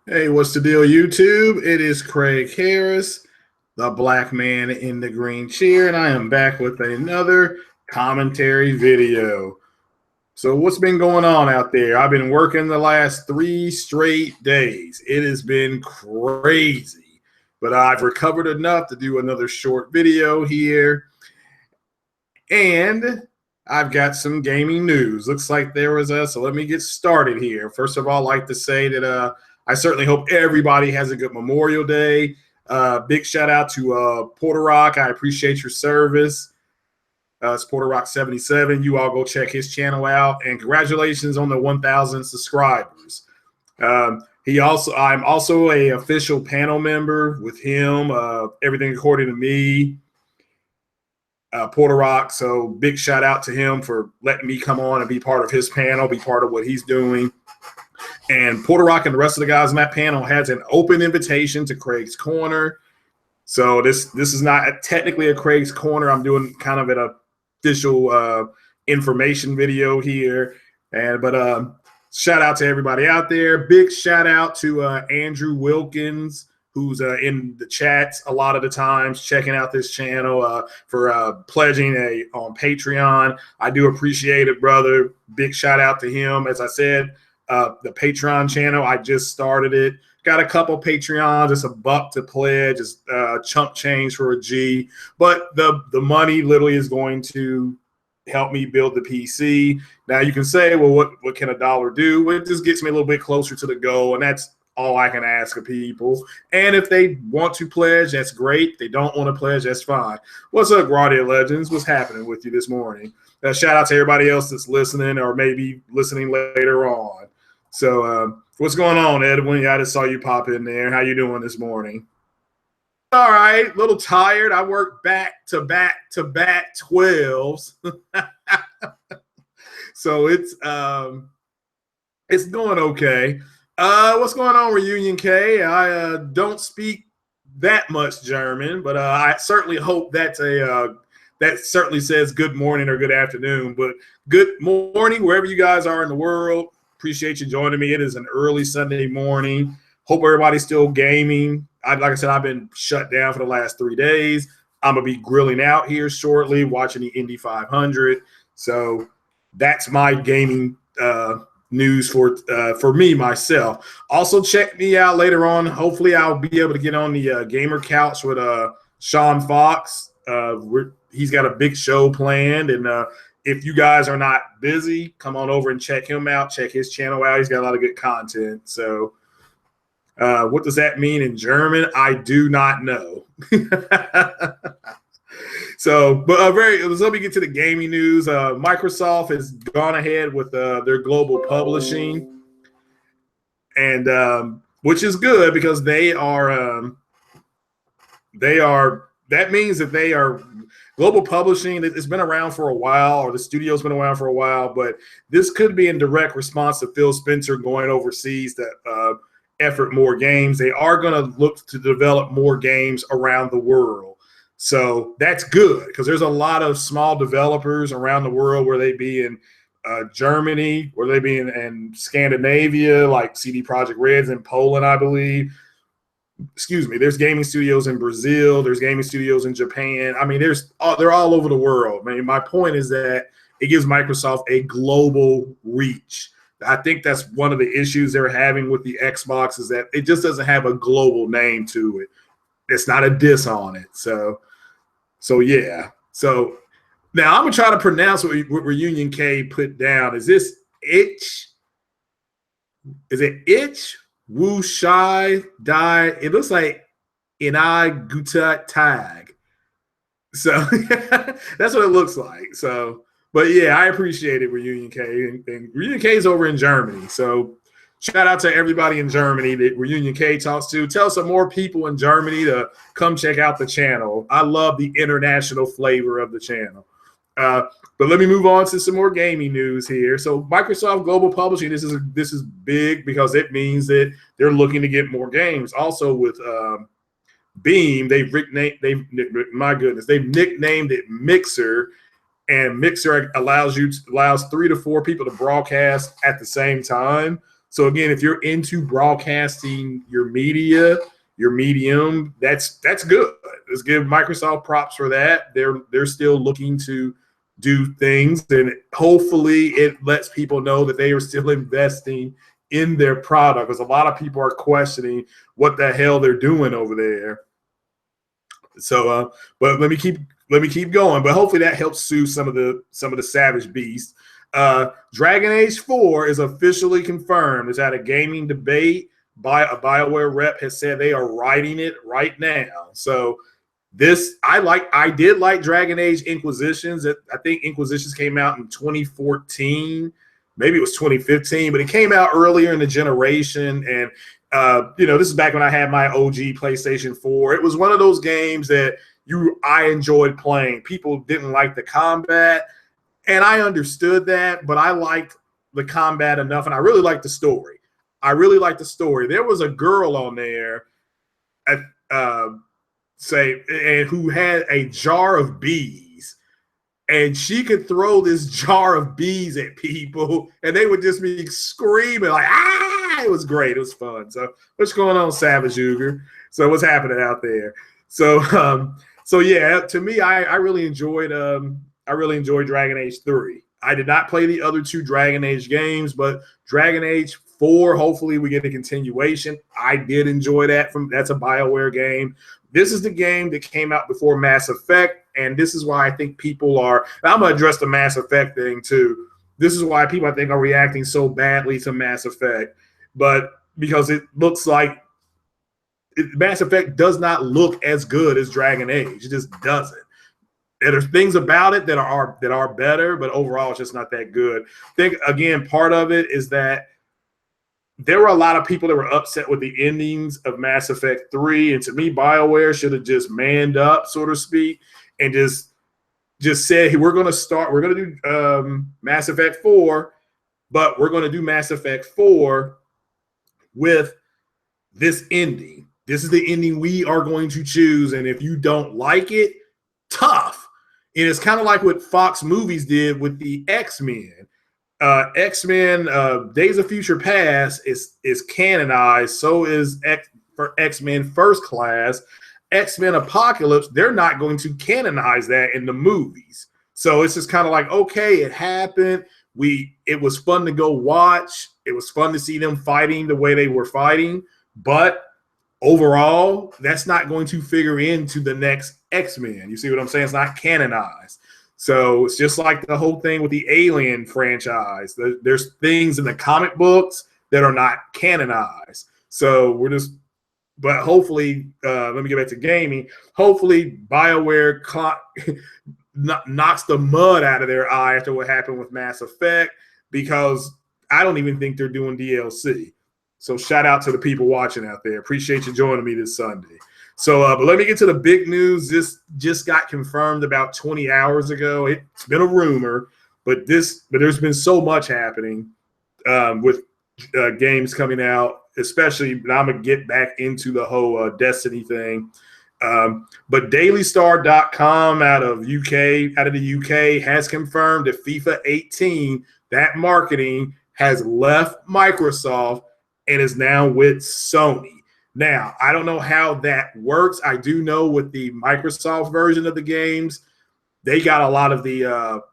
Hey, what's the deal, YouTube? It is Craig Harris, the black man in the green chair, and I am back with another commentary video. So, what's been going on out there? I've been working the last 3 straight days. It has been crazy, but I've recovered enough to do another short video here. And I've got some gaming news. Looks like there was so let me get started here. First of all, I'd like to say that I certainly hope everybody has a good Memorial Day. Big shout out to Porter Rock. I appreciate your service. It's Porter Rock 77. You all go check his channel out, and congratulations on the 1,000 subscribers. I'm also a official panel member with him. Everything according to me. Porter Rock. So big shout out to him for letting me come on and be part of his panel, be part of what he's doing. And Porter Rock and the rest of the guys on that panel has an open invitation to Craig's Corner. So this is not technically a Craig's Corner. I'm doing kind of an official information video here. But shout out to everybody out there. Big shout out to Andrew Wilkins, who's in the chats a lot of the times, checking out this channel for pledging on Patreon. I do appreciate it, brother. Big shout out to him. As I said, the Patreon channel, I just started it. Got a couple Patreons. It's $1 to pledge. It's chump change for a G. But the money literally is going to help me build the PC. Now you can say, well, what can $1 do? Well, it just gets me a little bit closer to the goal, and that's all I can ask of people. And if they want to pledge, that's great. If they don't want to pledge, that's fine. What's up, Guardian Legends? What's happening with you this morning? Shout out to everybody else that's listening or maybe listening later on. So what's going on, Edwin? I just saw you pop in there. How you doing this morning? All right, a little tired. I worked back to back 12s. So it's going okay. What's going on, Reunion K? I don't speak that much German, but I certainly hope that certainly says good morning or good afternoon. But good morning wherever you guys are in the world. Appreciate you joining me. It is an early Sunday morning. Hope everybody's still gaming. Like I said, I've been shut down for the last 3 days. I'm gonna be grilling out here shortly, watching the Indy 500. So that's my gaming news for me myself. Also check me out later on. Hopefully I'll be able to get on the gamer couch with Sean Fox. He's got a big show planned, and if you guys are not busy, come on over and check him out. Check his channel out. He's got a lot of good content. So what does that mean in German? I do not know. So, but let me get to the gaming news. Microsoft has gone ahead with their global publishing, and which is good because they are. That means that they are global publishing. It's been around for a while, or the studio's been around for a while, but this could be in direct response to Phil Spencer going overseas to effort more games. They are going to look to develop more games around the world. So that's good because there's a lot of small developers around the world, where they be in Germany, where they be in Scandinavia, like CD Projekt Red's in Poland, I believe. Excuse me. There's gaming studios in Brazil. There's gaming studios in Japan. I mean, they're all over the world. I mean, my point is that it gives Microsoft a global reach. I think that's one of the issues they're having with the Xbox, is that it just doesn't have a global name to it. It's not a diss on it. So yeah. So now I'm gonna try to pronounce what Reunion K put down. Is this itch? Is it itch? Wu Shai Die? It looks like Inai Guta Tag. So that's what it looks like. So, but yeah, I appreciate it, Reunion K. And Reunion K is over in Germany. So shout out to everybody in Germany that Reunion K talks to. Tell some more people in Germany to come check out the channel. I love the international flavor of the channel. But let me move on to some more gaming news here. So Microsoft Global Publishing, this is big because it means that they're looking to get more games. Also with Beam, they've nicknamed it Mixer, and Mixer allows 3 to 4 people to broadcast at the same time. So again, if you're into broadcasting your media, your medium, that's good. Let's give Microsoft props for that. They're still looking to do things, and hopefully it lets people know that they are still investing in their product, because a lot of people are questioning what the hell they're doing over there. So, but let me keep going. But hopefully that helps soothe some of the savage beasts. Dragon Age 4 is officially confirmed. It's at a gaming debate. By a BioWare rep has said they are writing it right now. So this I did like Dragon Age Inquisitions. I think Inquisitions came out in 2014. Maybe it was 2015, but it came out earlier in the generation. And this is back when I had my OG PlayStation 4. It was one of those games that I enjoyed playing. People didn't like the combat, and I understood that, but I liked the combat enough, and I really liked the story. There was a girl on there who had a jar of bees, and she could throw this jar of bees at people, and they would just be screaming like, ah! It was great. It was fun. So what's going on, Savage Uger? So what's happening out there? So yeah, to me, I really enjoyed Dragon Age 3. I did not play the other two Dragon Age games, but Dragon Age 4, hopefully we get a continuation. I did enjoy that. That's a BioWare game. This is the game that came out before Mass Effect, and this is why I think people are – I'm going to address the Mass Effect thing too. This is why people, I think, are reacting so badly to Mass Effect, but because it looks like Mass Effect does not look as good as Dragon Age. It just doesn't. There's things about it that are better, but overall it's just not that good. I think, again, part of it is that there were a lot of people that were upset with the endings of Mass Effect 3, and to me, BioWare should have just manned up, so to speak, and just said, hey, we're going to do Mass Effect 4, but we're going to do Mass Effect 4 with this ending. This is the ending we are going to choose, and if you don't like it, tough. And it's kind of like what Fox Movies did with the X-Men. X-Men Days of Future Past is canonized. So is X-Men First Class. X-Men Apocalypse, they're not going to canonize that in the movies. So it's just kind of like, okay, it happened. It was fun to go watch. It was fun to see them fighting the way they were fighting. But overall, that's not going to figure into the next X-Men. You see what I'm saying? It's not canonized. So it's just like the whole thing with the Alien franchise. There's things in the comic books that are not canonized. So but hopefully, let me get back to gaming. Hopefully, BioWare knocks the mud out of their eye after what happened with Mass Effect, because I don't even think they're doing DLC. So shout out to the people watching out there. Appreciate you joining me this Sunday. So, but let me get to the big news. This just got confirmed about 20 hours ago. It's been a rumor, but there's been so much happening with games coming out, especially. And I'm gonna get back into the whole Destiny thing. But DailyStar.com out of the UK has confirmed that FIFA 18, that marketing, has left Microsoft and is now with Sony. Now, I don't know how that works. I do know with the Microsoft version of the games, they got a lot of the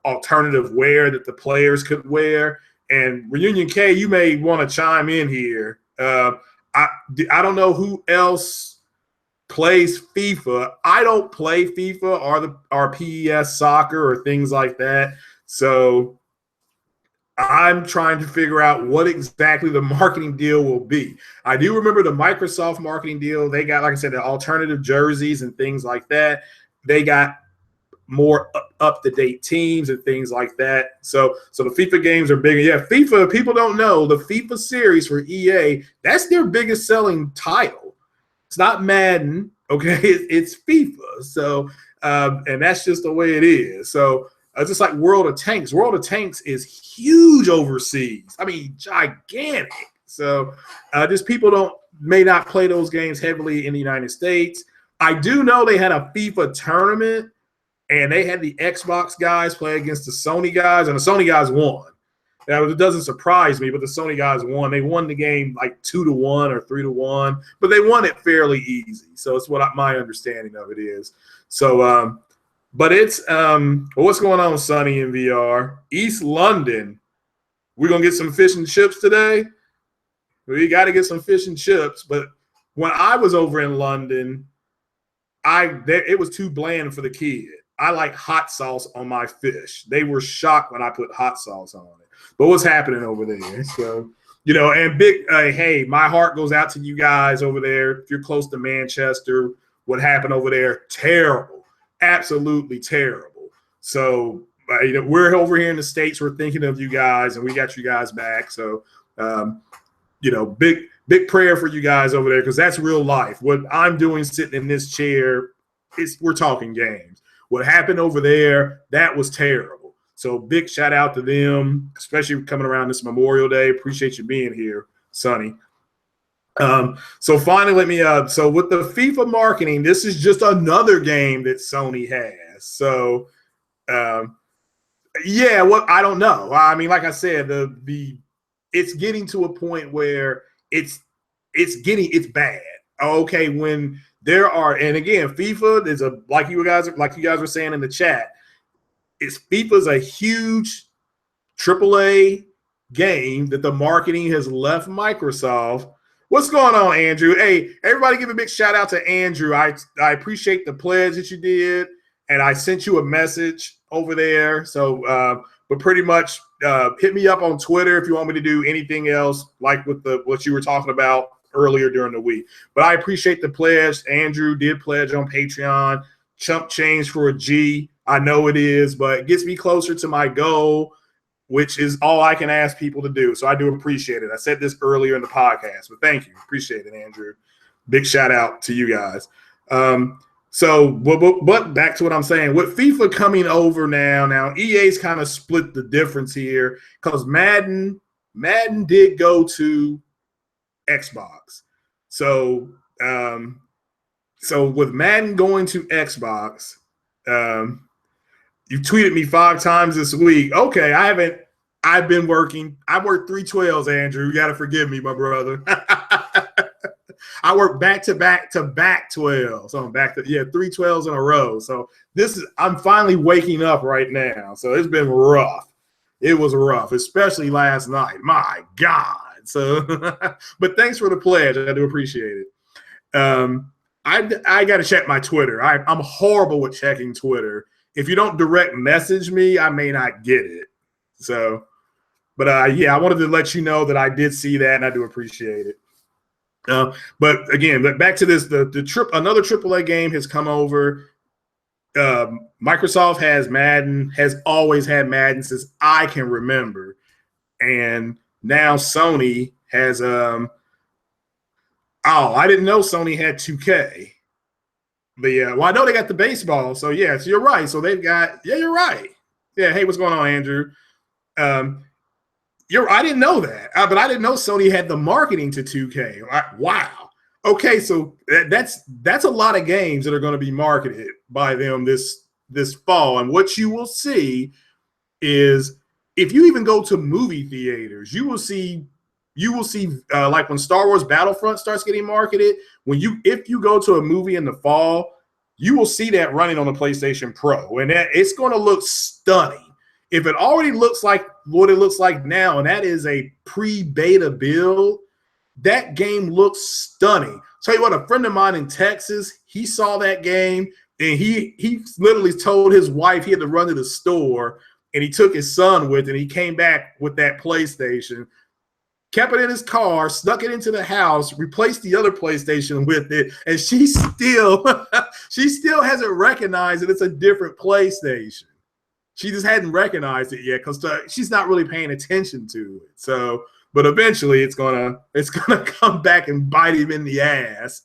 alternative wear that the players could wear. And Reunion K, you may want to chime in here. I don't know who else plays FIFA. I don't play FIFA or PES soccer or things like that. So I'm trying to figure out what exactly the marketing deal will be. I do remember the Microsoft marketing deal. They got, like I said, the alternative jerseys and things like that. They got more up-to-date teams and things like that. So the FIFA games are bigger. Yeah, FIFA, people don't know, the FIFA series for EA, that's their biggest selling title. It's not Madden, okay? It's FIFA. So, and that's just the way it is. So, just like World of Tanks. World of Tanks is huge overseas. I mean, gigantic. So just people may not play those games heavily in the United States. I do know they had a FIFA tournament, and they had the Xbox guys play against the Sony guys, and the Sony guys won. Now, it doesn't surprise me, but the Sony guys won. They won the game like 2-1 or 3-1, but they won it fairly easy. So it's what my understanding of it is. So, but it's what's going on, Sonny in VR? East London. We're gonna get some fish and chips today. We got to get some fish and chips. But when I was over in London, it was too bland for the kid. I like hot sauce on my fish. They were shocked when I put hot sauce on it. But what's happening over there? So, and big, hey, my heart goes out to you guys over there. If you're close to Manchester, what happened over there? Terrible. Absolutely terrible. So, we're over here in the States. We're thinking of you guys, and we got you guys back. So, big prayer for you guys over there, because that's real life. What I'm doing sitting in this chair, we're talking games. What happened over there, that was terrible. So big shout out to them, especially coming around this Memorial Day. Appreciate you being here, Sonny. So finally, so with the FIFA marketing, this is just another game that Sony has. So, yeah, I don't know. I mean, like I said, it's getting to a point where it's bad. Okay, when there are, and again, FIFA is like you guys were saying in the chat, FIFA's a huge AAA game that the marketing has left Microsoft. What's going on, Andrew? Hey, everybody give a big shout out to Andrew. I appreciate the pledge that you did, and I sent you a message over there. So, but pretty much hit me up on Twitter if you want me to do anything else, like with what you were talking about earlier during the week. But I appreciate the pledge. Andrew did pledge on Patreon. Chump change for a G. I know it is, but it gets me closer to my goal, which is all I can ask people to do. So I do appreciate it. I said this earlier in the podcast, but thank you. Appreciate it, Andrew. Big shout out to you guys. So, but back to what I'm saying. With FIFA coming over now EA's kind of split the difference here, because Madden did go to Xbox. So, so with Madden going to Xbox, you tweeted me 5 times this week. Okay, I've been working. I worked 312s, Andrew. You got to forgive me, my brother. I work back to back 12. So I'm back to 312s in a row. So I'm finally waking up right now. So it's been rough. It was rough, especially last night. My God. So, but thanks for the pledge. I do appreciate it. I got to check my Twitter. I'm horrible with checking Twitter. If you don't direct message me, I may not get it. So, but yeah, I wanted to let you know that I did see that, and I do appreciate it. But again, back to this, another AAA game has come over. Microsoft has Madden, has always had Madden since I can remember, and now Sony has. I didn't know Sony had 2K, but yeah, well, I know they got the baseball, so yeah, so you're right. So they've got, you're right. Yeah, hey, what's going on, Andrew? I didn't know that, but I didn't know Sony had the marketing to 2K. Wow. Okay, so that's a lot of games that are going to be marketed by them this fall. And what you will see is, if you even go to movie theaters, you will see like when Star Wars Battlefront starts getting marketed. If you go to a movie in the fall, you will see that running on the PlayStation Pro, and it's going to look stunning. If it already looks like what it looks like now, and that is a pre-beta build, that game looks stunning. Tell you what, a friend of mine in Texas, he saw that game, and he literally told his wife he had to run to the store, and he took his son with it, and he came back with that PlayStation, kept it in his car, snuck it into the house, replaced the other PlayStation with it, and she still hasn't recognized that it's a different PlayStation. She just hadn't recognized it yet because she's not really paying attention to it. So, but eventually it's gonna come back and bite him in the ass.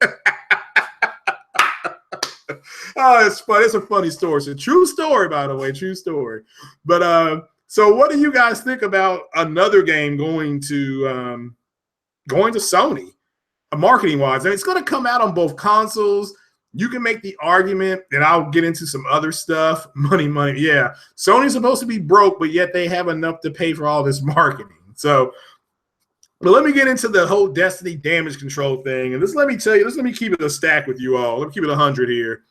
Oh, it's fun. It's a funny story. It's a true story, by the way, true story. But so what do you guys think about another game going to Sony, marketing wise? And it's going to come out on both consoles. you can make the argument, and I'll get into some other stuff. Money. Yeah. Sony's supposed to be broke, but yet they have enough to pay for all this marketing. So, but let me get into the whole Destiny damage control thing. And let me keep it a stack with you all. Let me keep it 100 here.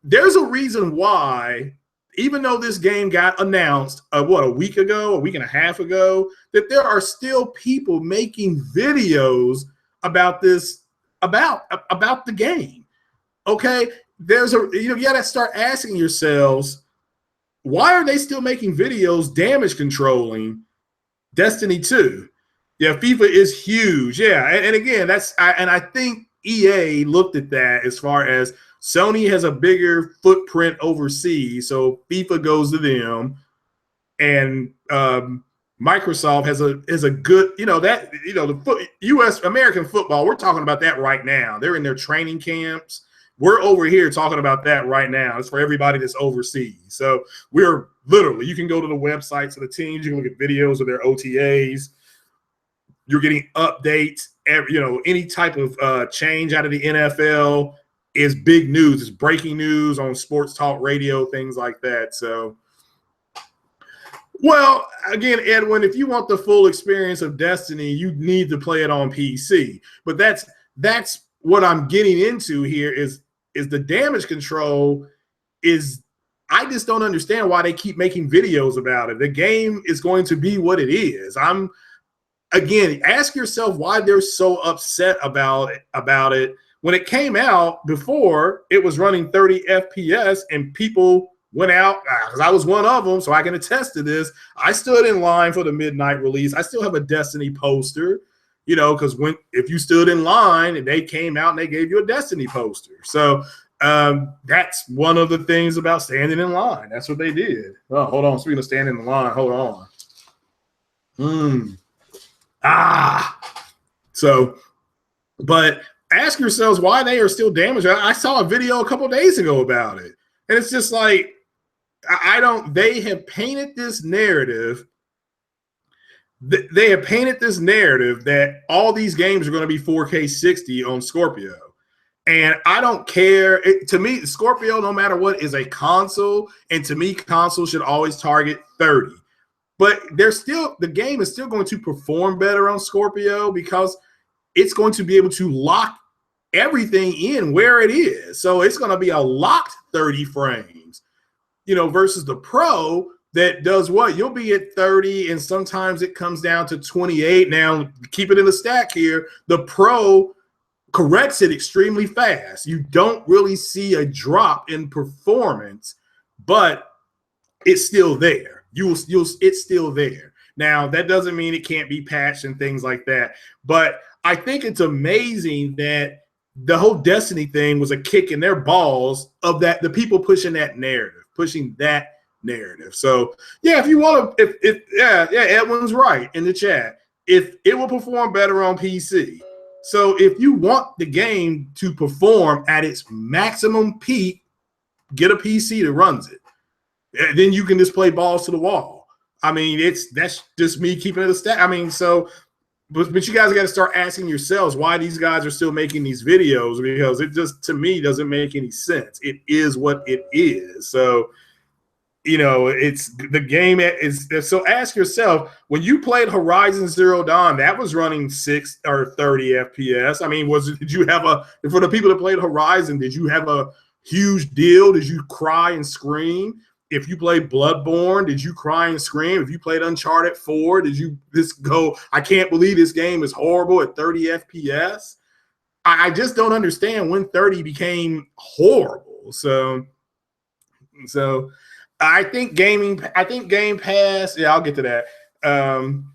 There's a reason why, even though this game got announced, a week and a half ago, that there are still people making videos about this, about the game. Okay, you got to start asking yourselves, why are they still making videos damage controlling Destiny 2? Yeah, FIFA is huge. Yeah, and again, I think EA looked at that as far as Sony has a bigger footprint overseas, so FIFA goes to them, and Microsoft has a good, the U.S. American football. We're talking about that right now. They're in their training camps. We're over here talking about that right now. It's for everybody that's overseas. So we're literally, you can go to the websites of the teams. You can look at videos of their OTAs. You're getting updates. Any type of change out of the NFL is big news. It's breaking news on sports talk radio, things like that. So, well, again, Edwin, if you want the full experience of Destiny, you need to play it on PC. But that's what I'm getting into here is the damage control is, I just don't understand why they keep making videos about it. The game is going to be what it is. Again, ask yourself why they're so upset about it. When it came out before, it was running 30 FPS and people went out, because I was one of them, so I can attest to this. I stood in line for the midnight release. I still have a Destiny poster, because if you stood in line and they came out and they gave you a Destiny poster. So that's one of the things about standing in line. That's what they did. Oh, hold on. Speaking of standing in line, hold on. So, but ask yourselves why they are still damaged. I saw a video a couple of days ago about it. And it's just like, they have painted this narrative. They have painted this narrative that all these games are going to be 4K 60 on Scorpio. And I don't care. To me, Scorpio, no matter what, is a console. And to me, console should always target 30. But the game is still going to perform better on Scorpio because it's going to be able to lock everything in where it is. So it's going to be a locked 30 frames, versus the Pro that does what? You'll be at 30 and sometimes it comes down to 28. Now, keep it in the stack here. The Pro corrects it extremely fast. You don't really see a drop in performance, but it's still there. It's still there. Now, that doesn't mean it can't be patched and things like that. But I think it's amazing that the whole Destiny thing was a kick in their balls of the people pushing that narrative. So yeah, if you want to, Edwin's right in the chat. If it will perform better on PC. So if you want the game to perform at its maximum peak, get a PC that runs it. And then you can just play balls to the wall. I mean, that's just me keeping it a stat. I mean, so but you guys got to start asking yourselves why these guys are still making these videos, because it just, to me, doesn't make any sense. It is what it is. So, it's the game is. So ask yourself, when you played Horizon Zero Dawn, that was running 6 or 30 FPS. I mean, did you have for the people that played Horizon, did you have a huge deal? Did you cry and scream? If you played Bloodborne, did you cry and scream? If you played Uncharted 4, did you just go, I can't believe this game is horrible at 30 FPS? I just don't understand when 30 became horrible. So I think Game Pass, yeah, I'll get to that.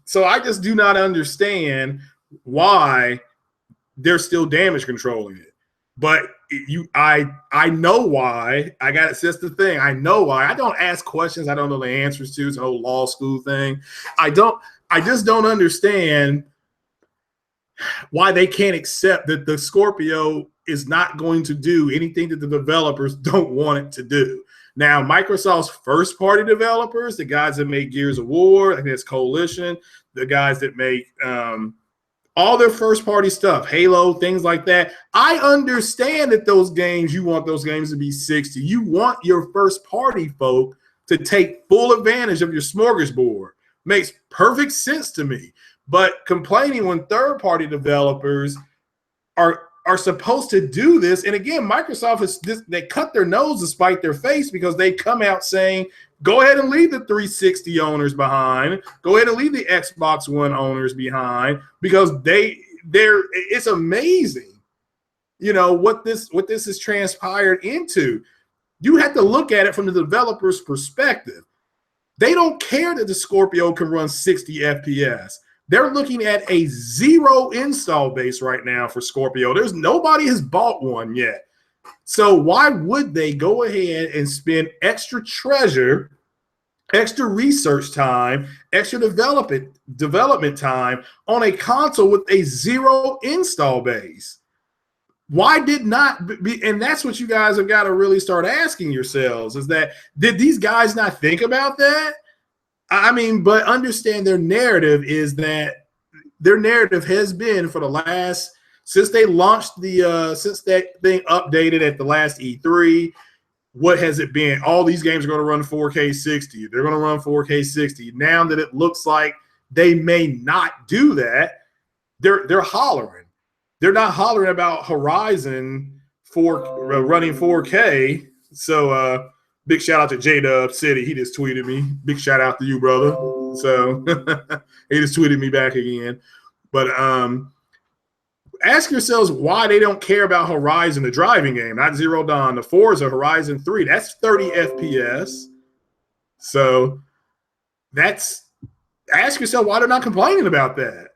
So I just do not understand why they're still damage controlling it. But I know why. That's the thing. I know why. I don't ask questions I don't know the answers to. It's a whole law school thing. I just don't understand why they can't accept that the Scorpio is not going to do anything that the developers don't want it to do. Now, Microsoft's first-party developers, the guys that make Gears of War, I think it's Coalition, the guys that make all their first party stuff, Halo, things like that. I understand that those games, you want those games to be 60. You want your first party folk to take full advantage of your smorgasbord. Makes perfect sense to me. But complaining when third party developers are supposed to do this, and again, Microsoft they cut their nose to spite their face, because they come out saying, go ahead and leave the 360 owners behind, go ahead and leave the Xbox One owners behind, because it's amazing, what this has transpired into. You have to look at it from the developer's perspective. They don't care that the Scorpio can run 60 FPS. They're looking at a 0 install base right now for Scorpio. Nobody has bought one yet. So why would they go ahead and spend extra treasure, extra research time, extra development time on a console with a 0 install base? Why did not be, and that's what you guys have got to really start asking yourselves, is that, did these guys not think about that? I mean, but understand their narrative is that their narrative has been for the last, since they launched since that thing updated at the last E3, what has it been? All these games are going to run 4K 60. They're going to run 4K 60. Now that it looks like they may not do that, they're hollering. They're not hollering about Horizon running 4K. So, big shout out to J-Dub City. He just tweeted me. Big shout out to you, brother. So he just tweeted me back again. But ask yourselves why they don't care about Horizon, the driving game, not Zero Dawn. The Forza Horizon 3, that's 30 FPS. So ask yourself why they're not complaining about that.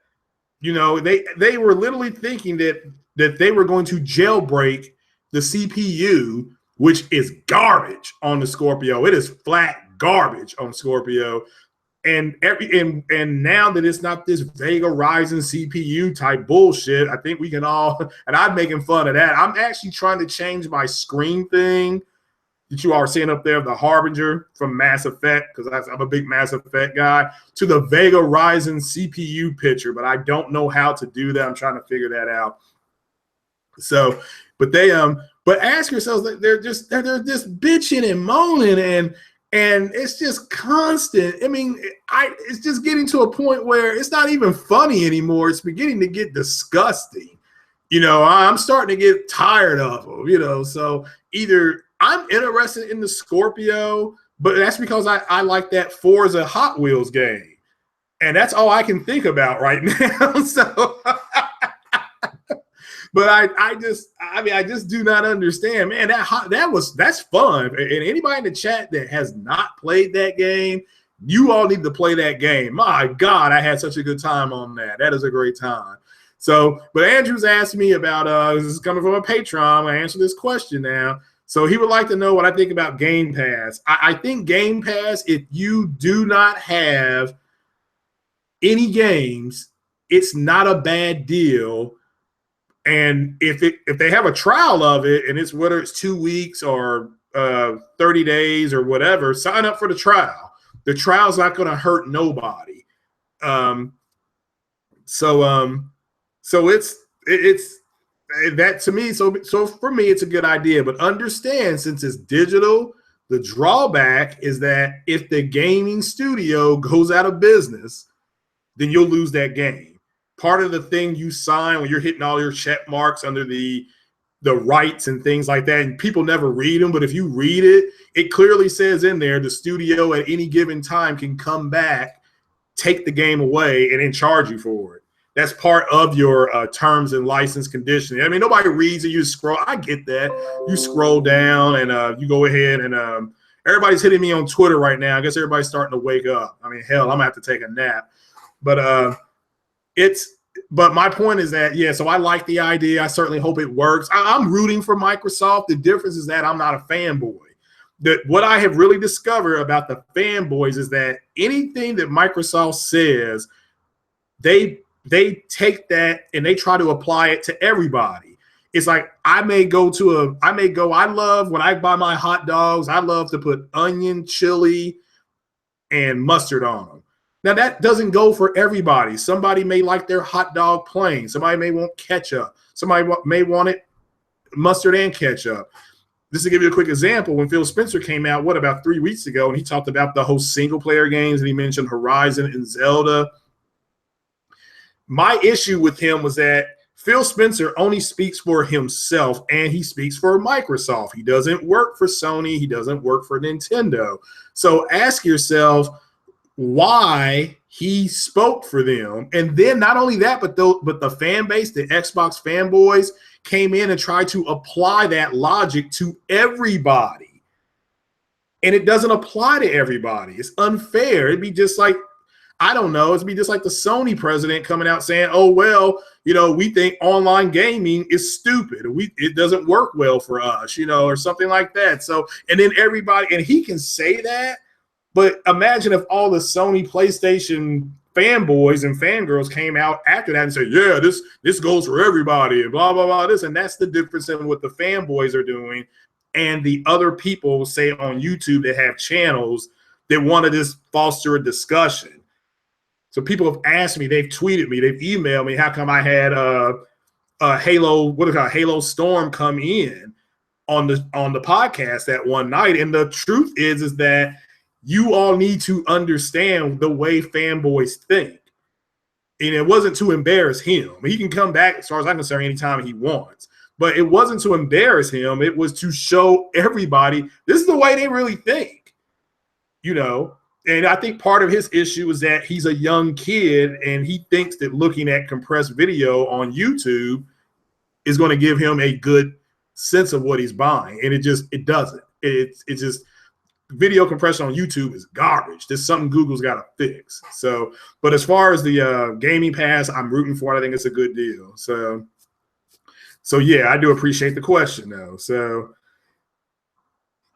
They were literally thinking that they were going to jailbreak the CPU, which is garbage on the Scorpio. It is flat garbage on Scorpio. And now that it's not this Vega Ryzen CPU type bullshit, I think we can all, and I'm making fun of that. I'm actually trying to change my screen thing that you are seeing up there, the Harbinger from Mass Effect, because I'm a big Mass Effect guy, to the Vega Ryzen CPU picture, but I don't know how to do that. I'm trying to figure that out. So, but ask yourselves, they're just bitching and moaning, and it's just constant. I mean, it's just getting to a point where it's not even funny anymore. It's beginning to get disgusting. I'm starting to get tired of them. So either I'm interested in the Scorpio, but that's because I like that Forza Hot Wheels game, and that's all I can think about right now. So. But I just do not understand, man. That's fun. And anybody in the chat that has not played that game, you all need to play that game. My God, I had such a good time on that. That is a great time. So, but Andrew's asked me about this is coming from a Patreon. I answer this question now. So he would like to know what I think about Game Pass. I think Game Pass, if you do not have any games, it's not a bad deal. And if they have a trial of it, and it's whether it's 2 weeks or 30 days or whatever, sign up for the trial. The trial's not going to hurt nobody. So it's that to me. So for me, it's a good idea. But understand, since it's digital, the drawback is that if the gaming studio goes out of business, then you'll lose that game. Part of the thing you sign when you're hitting all your check marks under the rights and things like that, and people never read them, but if you read it, it clearly says in there the studio at any given time can come back, take the game away, and then charge you for it. That's part of your terms and license conditioning. I mean, nobody reads it. You scroll. I get that. You scroll down and you go ahead and everybody's hitting me on Twitter right now. I guess everybody's starting to wake up. I mean, hell, I'm gonna have to take a nap. But but my point is that, yeah, so I like the idea. I certainly hope it works. I'm rooting for Microsoft. The difference is that I'm not a fanboy. What I have really discovered about the fanboys is that anything that Microsoft says, they take that and they try to apply it to everybody. It's like I love when I buy my hot dogs, I love to put onion, chili, and mustard on them. Now, that doesn't go for everybody. Somebody may like their hot dog plain. Somebody may want ketchup. Somebody may want it mustard and ketchup. Just to give you a quick example, when Phil Spencer came out, about 3 weeks ago, and he talked about the whole single-player games, and he mentioned Horizon and Zelda. My issue with him was that Phil Spencer only speaks for himself, and he speaks for Microsoft. He doesn't work for Sony. He doesn't work for Nintendo. So ask yourself why he spoke for them. And then not only that, but the fan base, the Xbox fanboys, came in and tried to apply that logic to everybody. And it doesn't apply to everybody. It's unfair. It'd be just like, I don't know, it'd be just like the Sony president coming out saying, oh, well, we think online gaming is stupid. It doesn't work well for us, or something like that. So, and then everybody, and he can say that, but imagine if all the Sony PlayStation fanboys and fangirls came out after that and said, yeah, this goes for everybody and blah, blah, blah, this. And that's the difference in what the fanboys are doing and the other people, say, on YouTube that have channels that want to just foster a discussion. So people have asked me, they've tweeted me, they've emailed me, how come I had Halo Storm come in on the podcast that one night? And the truth is that you all need to understand the way fanboys think. And it wasn't to embarrass him. He can come back, as far as I'm concerned, anytime he wants. But it wasn't to embarrass him. It was to show everybody this is the way they really think. And I think part of his issue is that he's a young kid and he thinks that looking at compressed video on YouTube is going to give him a good sense of what he's buying. And it doesn't. It's just video compression on YouTube is garbage. There's something Google's got to fix. So, but as far as the gaming pass, I'm rooting for it. I think it's a good deal. So yeah, I do appreciate the question though. So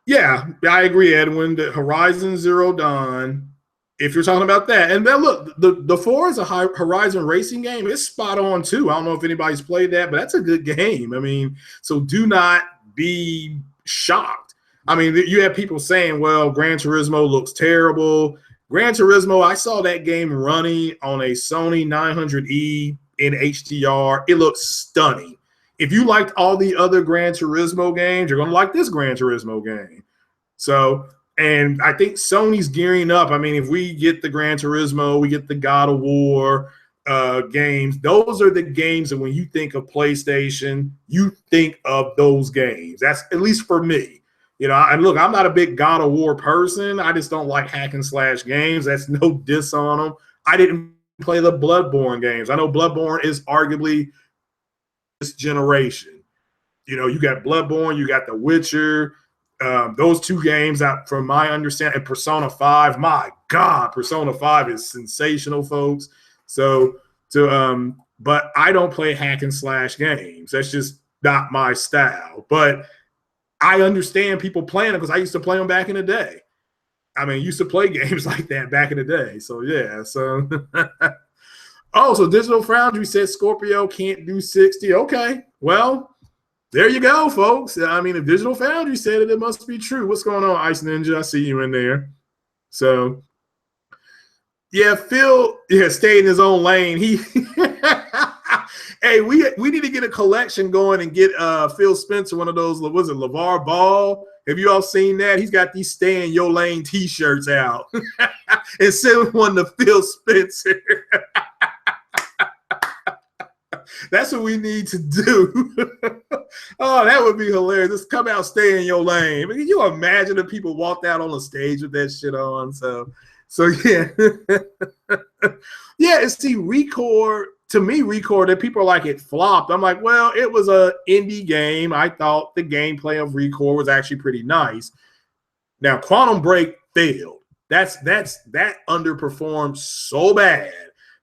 yeah, I agree, Edwin. The Horizon Zero Dawn, if you're talking about that. And then look, the 4 is a Horizon racing game. It's spot on too. I don't know if anybody's played that, but that's a good game. I mean, so do not be shocked. I mean, you have people saying, well, Gran Turismo looks terrible. Gran Turismo, I saw that game running on a Sony 900E in HDR. It looks stunning. If you liked all the other Gran Turismo games, you're going to like this Gran Turismo game. So, and I think Sony's gearing up. I mean, if we get the Gran Turismo, we get the God of War games, those are the games that when you think of PlayStation, you think of those games. That's at least for me. And look, I'm not a big God of War person. I just don't like hack and slash games. That's no diss on them. I didn't play the Bloodborne games. I know Bloodborne is arguably this generation. You got Bloodborne, you got The Witcher, those two games out from my understanding, and Persona 5. My God, Persona 5 is sensational, folks. But I don't play hack and slash games. That's just not my style. But I understand people playing them because I used to play them back in the day. I mean, used to play games like that back in the day. So yeah, so oh, so Digital Foundry said Scorpio can't do 60. Okay, well, there you go, folks. I mean, if Digital Foundry said it, it must be true. What's going on, Ice Ninja? I see you in there. So, yeah, Phil, stayed in his own lane. He, hey, we need to get a collection going and get Phil Spencer one of those. Was it LeVar Ball? Have you all seen that? He's got these "Stay in Your Lane" T-shirts out, and send one to Phil Spencer. That's what we need to do. Oh, that would be hilarious. Just come out, stay in your lane. Can you imagine if people walked out on the stage with that shit on? So yeah. Yeah, and see, Record, to me, Record, that people are like, it flopped. I'm like, well, it was a indie game. I thought the gameplay of Record was actually pretty nice. Now, Quantum Break failed. That underperformed so bad.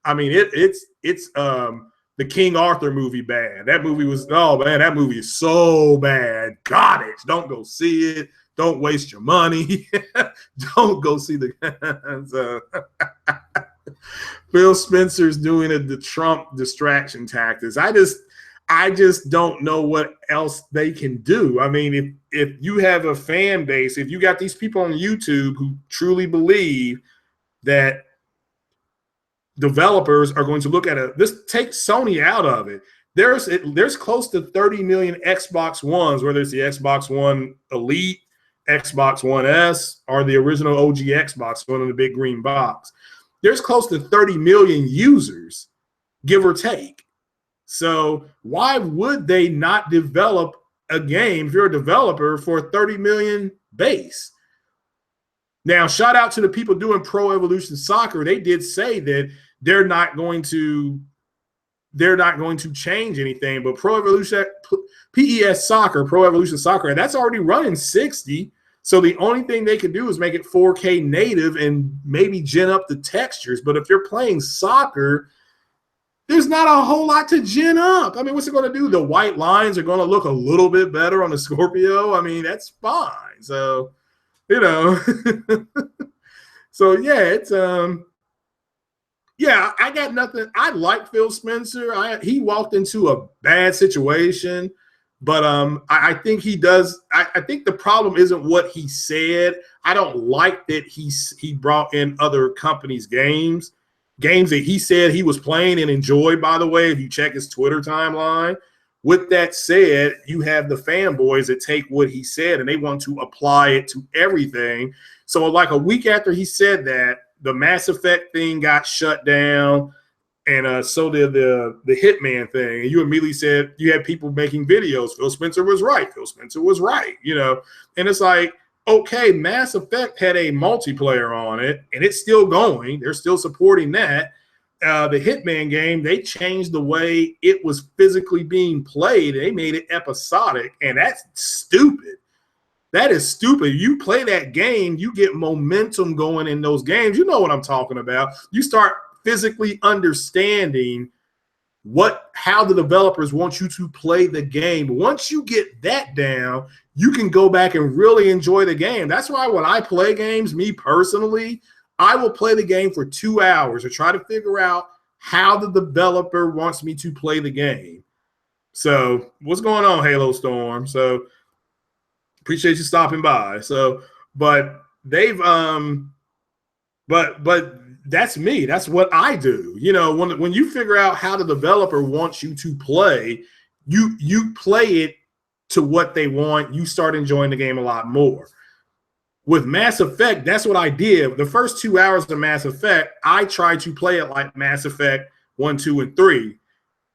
I mean, it's the King Arthur movie bad. That movie was, oh man, that movie is so bad. Garbage. Don't go see it. Don't waste your money. Don't go see the Phil Spencer's doing the Trump distraction tactics. I just don't know what else they can do. I mean, if you have a fan base, if you got these people on YouTube who truly believe that developers are going to look at it. This takes Sony out of it. There's close to 30 million Xbox Ones, whether it's the Xbox One Elite, Xbox One S, or the original OG Xbox One in the big green box. There's close to 30 million users, give or take. So why would they not develop a game, if you're a developer, for a 30 million base? Now, shout out to the people doing Pro Evolution Soccer. They did say that they're not going to change anything, but Pro Evolution Soccer, and that's already running 60. So the only thing they can do is make it 4K native and maybe gen up the textures. But if you're playing soccer, there's not a whole lot to gen up. I mean, what's it going to do? The white lines are going to look a little bit better on the Scorpio. I mean, that's fine. So, you know, so yeah, it's yeah, I got nothing. I like Phil Spencer. He walked into a bad situation, but I think he does. I think the problem isn't what he said. I don't like that he brought in other companies' games that he said he was playing and enjoyed, by the way, if you check his Twitter timeline. With that said, you have the fanboys that take what he said and they want to apply it to everything. So like a week after he said that, the Mass Effect thing got shut down, and so did the Hitman thing. And you immediately said you had people making videos. Phil Spencer was right. Phil Spencer was right, you know. And it's like, okay, Mass Effect had a multiplayer on it, and it's still going. They're still supporting that. The Hitman game, they changed the way it was physically being played. They made it episodic, and that's stupid. That is stupid. You play that game, you get momentum going in those games. You know what I'm talking about. You start physically understanding how the developers want you to play the game. Once you get that down, you can go back and really enjoy the game. That's why when I play games, me personally, I will play the game for 2 hours to try to figure out how the developer wants me to play the game. So what's going on, Halo Storm? So appreciate you stopping by. So, but they've but that's me. That's what I do. You know, when you figure out how the developer wants you to play, you play it to what they want. You start enjoying the game a lot more. With Mass Effect, that's what I did. The first 2 hours of Mass Effect, I tried to play it like Mass Effect 1, 2, and 3.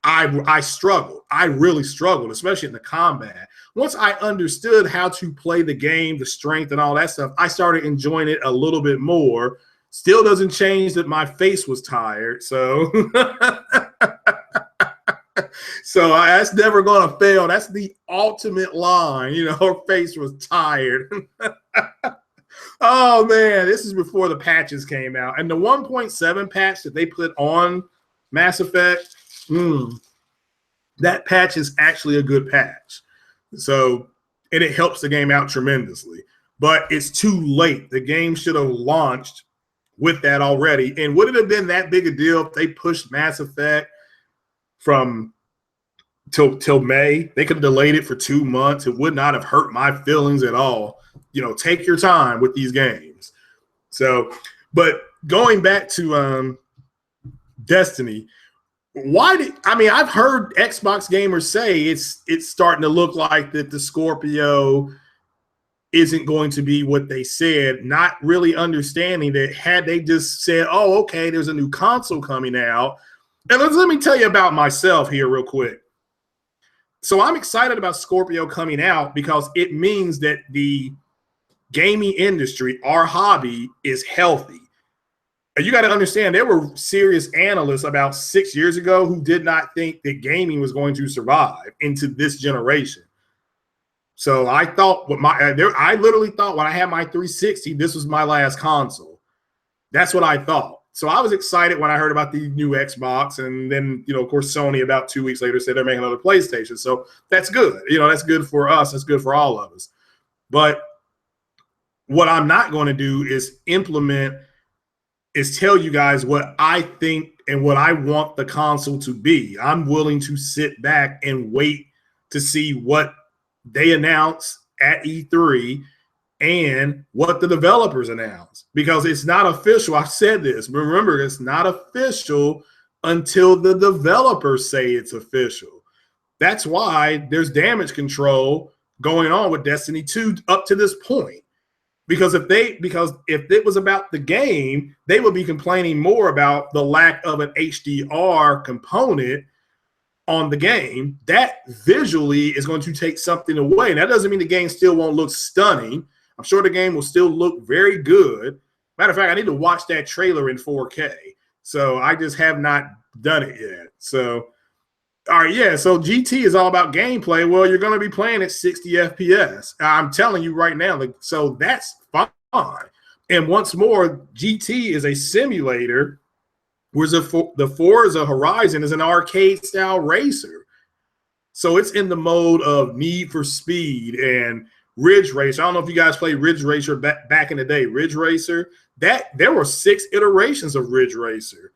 I struggled. I really struggled, especially in the combat. Once I understood how to play the game, the strength and all that stuff, I started enjoying it a little bit more. Still doesn't change that my face was tired. So, so that's never going to fail. That's the ultimate line. You know, her face was tired. Oh, man, this is before the patches came out. And the 1.7 patch that they put on Mass Effect, that patch is actually a good patch. So, and it helps the game out tremendously. But it's too late. The game should have launched with that already. And would it have been that big a deal if they pushed Mass Effect from till May? They could have delayed it for 2 months. It would not have hurt my feelings at all. You know, take your time with these games. So, but going back to Destiny, I've heard Xbox gamers say it's starting to look like that the Scorpio isn't going to be what they said, not really understanding that had they just said, oh, okay, there's a new console coming out. And let me tell you about myself here real quick. So I'm excited about Scorpio coming out because it means that the gaming industry, our hobby, is healthy. You got to understand, there were serious analysts about 6 years ago who did not think that gaming was going to survive into this generation. So I thought I literally thought when I had my 360, this was my last console. That's what I thought. So I was excited when I heard about the new Xbox, and then, you know, of course, Sony about 2 weeks later said they're making another PlayStation. So that's good. You know, that's good for us. That's good for all of us. But what I'm not going to do is tell you guys what I think and what I want the console to be. I'm willing to sit back and wait to see what they announce at E3 and what the developers announce, because it's not official. I've said this, but remember, it's not official until the developers say it's official. That's why there's damage control going on with Destiny 2 up to this point. Because if it was about the game, they would be complaining more about the lack of an HDR component on the game. That visually is going to take something away. And that doesn't mean the game still won't look stunning. I'm sure the game will still look very good. Matter of fact, I need to watch that trailer in 4K. So I just have not done it yet. So, all right, yeah. So GT is all about gameplay. Well, you're going to be playing at 60 FPS. I'm telling you right now. So that's fine. And once more, GT is a simulator, whereas the Forza Horizon is an arcade-style racer. So it's in the mode of Need for Speed and Ridge Racer. I don't know if you guys played Ridge Racer back in the day. Ridge Racer, there were 6 iterations of Ridge Racer.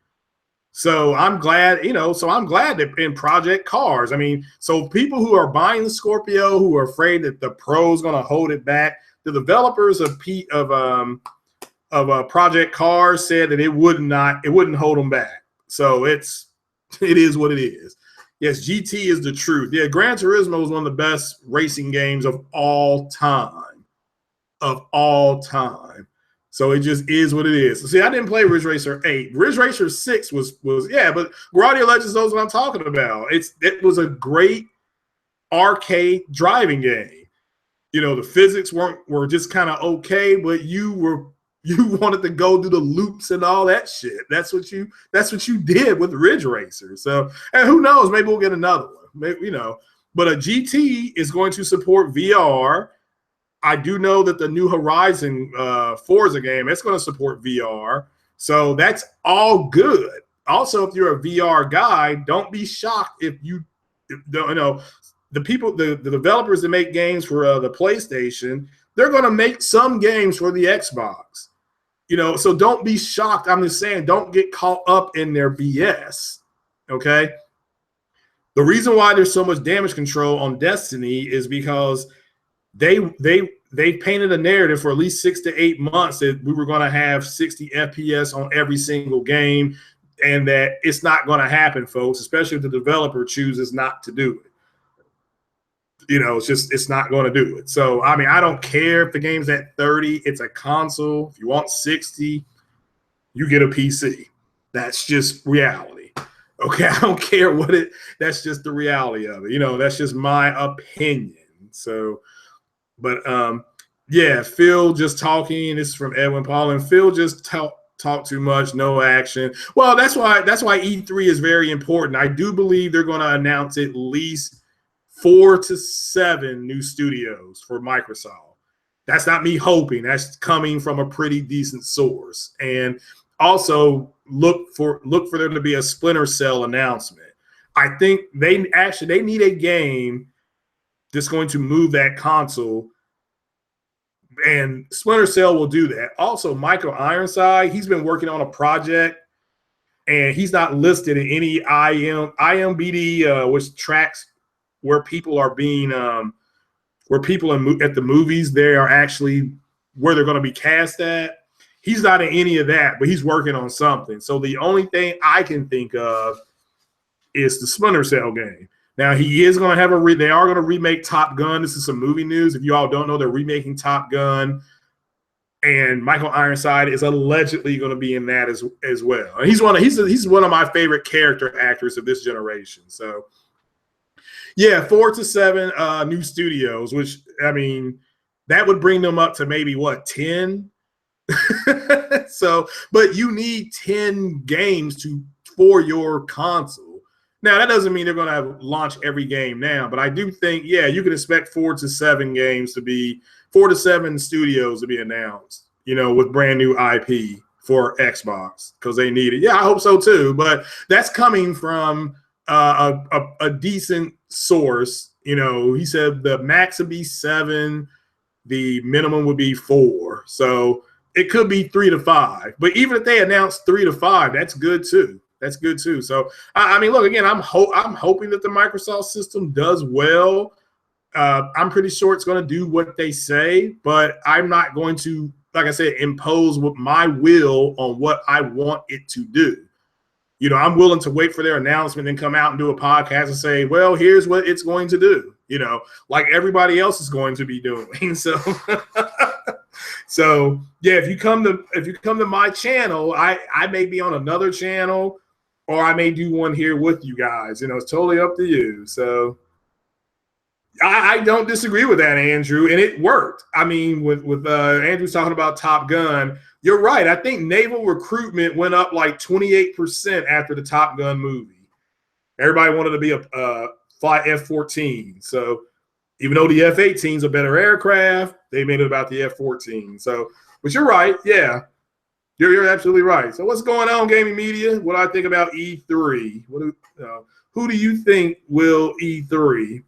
So I'm glad, I'm glad that in Project Cars, so people who are buying the Scorpio, who are afraid that the Pro is going to hold it back, the developers of Project Cars said that it wouldn't hold them back. So it is what it is. Yes, GT is the truth. Yeah, Gran Turismo is one of the best racing games of all time. So it just is what it is. See, I didn't play Ridge Racer 8. Ridge Racer 6 was but Guardia Legends knows what I'm talking about. It was a great arcade driving game. The physics were just kind of okay, but you wanted to go through the loops and all that shit. That's what you did with Ridge Racer. So, and who knows, maybe we'll get another one. Maybe, but a GT is going to support VR. I do know that the new Horizon Forza game, it's going to support VR. So that's all good. Also, if you're a VR guy, don't be shocked if the people, the developers that make games for the PlayStation, they're going to make some games for the Xbox. So don't be shocked. I'm just saying, don't get caught up in their BS. Okay. The reason why there's so much damage control on Destiny is because they painted a narrative for at least 6 to 8 months that we were going to have 60 FPS on every single game, and that it's not going to happen, folks, especially if the developer chooses not to do it. It's not going to do it. So, I don't care if the game's at 30. It's a console. If you want 60, you get a PC. That's just reality. Okay, I don't care that's just the reality of it. That's just my opinion. So, but yeah, Phil just talking. This is from Edwin Paul, and Phil just talk too much, no action. Well, that's why E3 is very important. I do believe they're going to announce at least 4 to 7 new studios for Microsoft. That's not me hoping. That's coming from a pretty decent source. And also look for there to be a Splinter Cell announcement. I think they need a game that's going to move that console, and Splinter Cell will do that. Also, Michael Ironside, he's been working on a project, and he's not listed in any IMDb, which tracks where people are being, where people at the movies, they are actually where they're going to be cast at. He's not in any of that, but he's working on something. So the only thing I can think of is the Splinter Cell game. Now, he is going to have they are going to remake Top Gun. This is some movie news. If you all don't know, they're remaking Top Gun. And Michael Ironside is allegedly going to be in that as well. And he's one of my favorite character actors of this generation. So, yeah, 4 to 7 new studios, which, that would bring them up to maybe, 10? So, but you need 10 games for your console. Now, that doesn't mean they're going to launch every game now, but I do think, you can expect 4 to 7 studios to be announced, with brand new IP for Xbox, because they need it. Yeah, I hope so too, but that's coming from a decent source. He said the max would be 7, the minimum would be 4. So it could be 3 to 5, but even if they announce 3 to 5, that's good too. So, look, again, I'm hoping that the Microsoft system does well I'm pretty sure it's going to do what they say, but I'm not going to, like I said, impose with my will on what I want it to do. You know, I'm willing to wait for their announcement and come out and do a podcast and say, well, here's what it's going to do, you know, like everybody else is going to be doing. So, so yeah, if you come to my channel, I may be on another channel or I may do one here with you guys. You know, it's totally up to you. So I don't disagree with that, Andrew, and it worked. I mean, with Andrew's talking about Top Gun, you're right. I think naval recruitment went up like 28% after the Top Gun movie. Everybody wanted to be a fly F-14. So even though the F-18 is a better aircraft, they made it about the F-14. So, but you're right. Yeah, you're absolutely right. So what's going on, gaming media? What do I think about E3? Who do you think will E3?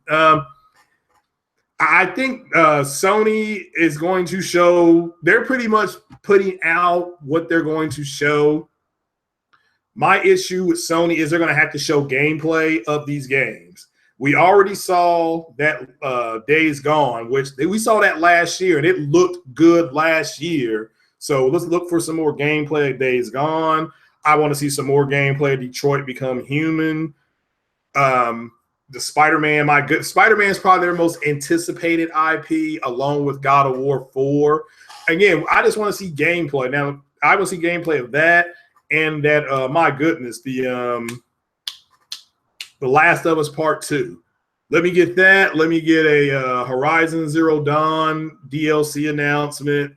I think Sony is going to show, they're pretty much putting out what they're going to show. My issue with Sony is they're going to have to show gameplay of these games. We already saw that Days Gone, which we saw that last year, and it looked good last year. So let's look for some more gameplay of Days Gone. I want to see some more gameplay of Detroit Become Human. The Spider-Man, Spider-Man is probably their most anticipated IP, along with God of War 4. Again, I just want to see gameplay. Now, I want to see gameplay of that and that. My goodness, the Last of Us Part 2. Let me get that. Let me get a Horizon Zero Dawn DLC announcement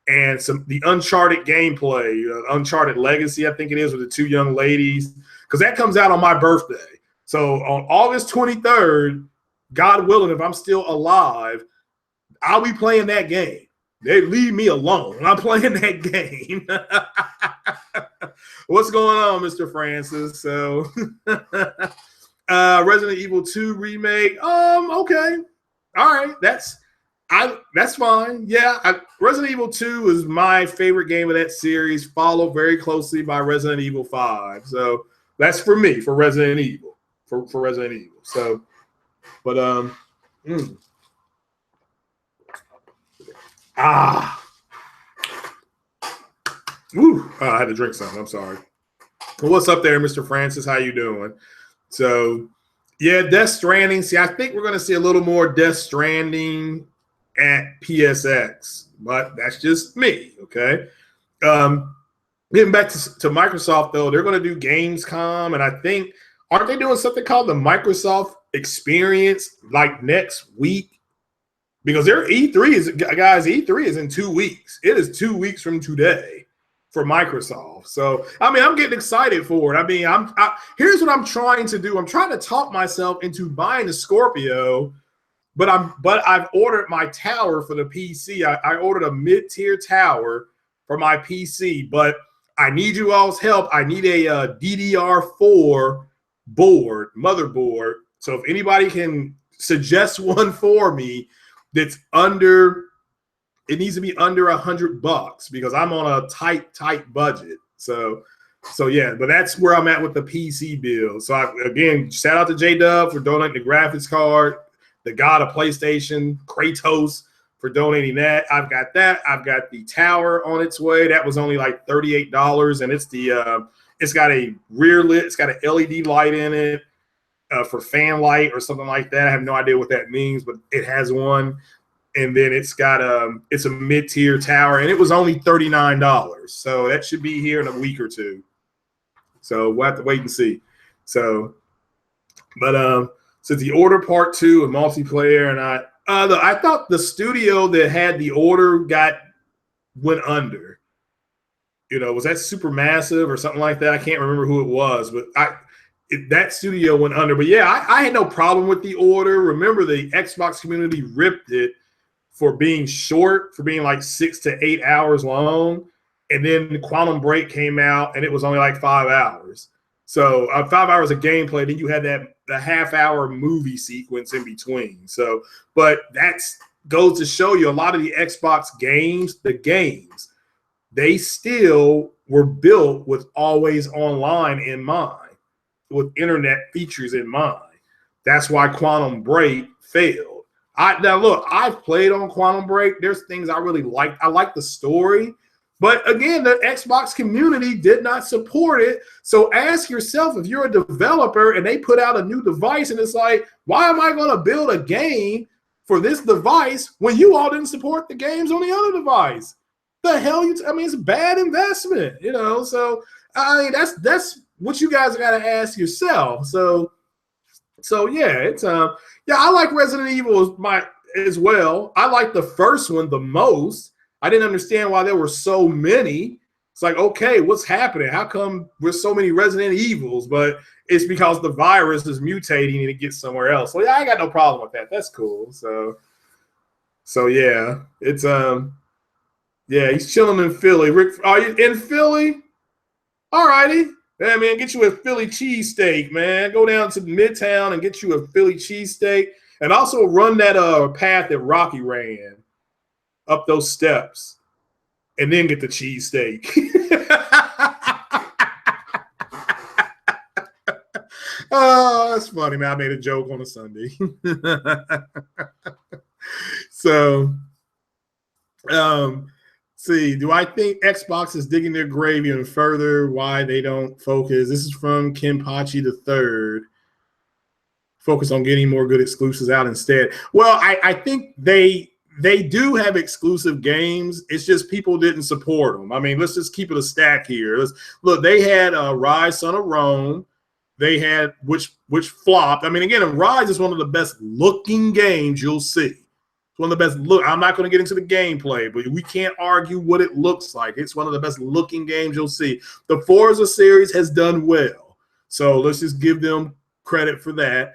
and the Uncharted gameplay, Uncharted Legacy, I think it is, with the two young ladies, because that comes out on my birthday. So on August 23rd, God willing, if I'm still alive, I'll be playing that game. They leave me alone. I'm playing that game. What's going on, Mr. Francis? So Resident Evil 2 remake. Okay. All right. That's fine. Yeah. Resident Evil 2 is my favorite game of that series, followed very closely by Resident Evil 5. So that's for me, for Resident Evil. For Resident Evil. So, but I had to drink something. I'm sorry. Well, what's up there, Mr. Francis? How you doing? So, yeah, Death Stranding. See, I think we're going to see a little more Death Stranding at PSX, but that's just me. Okay. Getting back to Microsoft, though, they're going to do Gamescom, and I think, aren't they doing something called the Microsoft Experience like next week? Because their E3 is in 2 weeks. It is 2 weeks from today for Microsoft. So, I mean, I'm getting excited for it. I mean, here's what I'm trying to do. I'm trying to talk myself into buying a Scorpio, but I've ordered my tower for the PC. I ordered a mid-tier tower for my PC, but I need you all's help. I need a DDR4 motherboard. So if anybody can suggest one for me that's it needs to be under $100 because I'm on a tight budget. So yeah, but that's where I'm at with the PC build. So again, shout out to J-Dub for donating the graphics card, the god of PlayStation, Kratos, for donating that. I've got that. I've got the tower on its way. That was only like $38, and it's got a rear lit. It's got an LED light in it for fan light or something like that. I have no idea what that means, but it has one. And then it's got it's a mid-tier tower, and it was only $39. So that should be here in a week or two. So we'll have to wait and see. So, but since the Order Part 2 and multiplayer, and I thought the studio that had the Order went under. You know, was that Supermassive or something like that? I can't remember who it was, but that studio went under. But yeah, I had no problem with the Order. Remember, the Xbox community ripped it for being short, for being like 6 to 8 hours long. And then Quantum Break came out, and it was only like 5 hours. So 5 hours of gameplay, then you had the half-hour movie sequence in between. So, but that goes to show you a lot of the Xbox games, they still were built with always online in mind, with internet features in mind. That's why Quantum Break failed. Now look, I've played on Quantum Break. There's things I really like. I like the story. But again, the Xbox community did not support it. So ask yourself, if you're a developer and they put out a new device and it's like, why am I going to build a game for this device when you all didn't support the games on the other device? The hell I mean, it's a bad investment, you know? So I mean, that's what you guys got to ask yourself. So yeah, it's yeah, I like Resident Evil as well. I like the first one the most. I didn't understand why there were so many. It's like, okay, what's happening? How come there's so many Resident Evils? But it's because the virus is mutating and it gets somewhere else. So yeah, I got no problem with that. That's cool. So yeah, it's yeah, he's chilling in Philly. Rick, are you in Philly? All righty. Yeah, man, get you a Philly cheesesteak, man. Go down to Midtown and get you a Philly cheesesteak. And also run that path that Rocky ran up those steps, and then get the cheesesteak. Oh, that's funny, man. I made a joke on a Sunday. So, see, do I think Xbox is digging their grave even further? Why they don't focus? This is from Kim Pachi III. Focus on getting more good exclusives out instead. Well, I think they do have exclusive games. It's just people didn't support them. I mean, let's just keep it a stack here. Look, they had Rise Son of Rome. They had which flopped. I mean, again, Rise is one of the best looking games you'll see. It's one of the best look. I'm not going to get into the gameplay, but we can't argue what it looks like. It's one of the best looking games you'll see. The Forza series has done well, so let's just give them credit for that.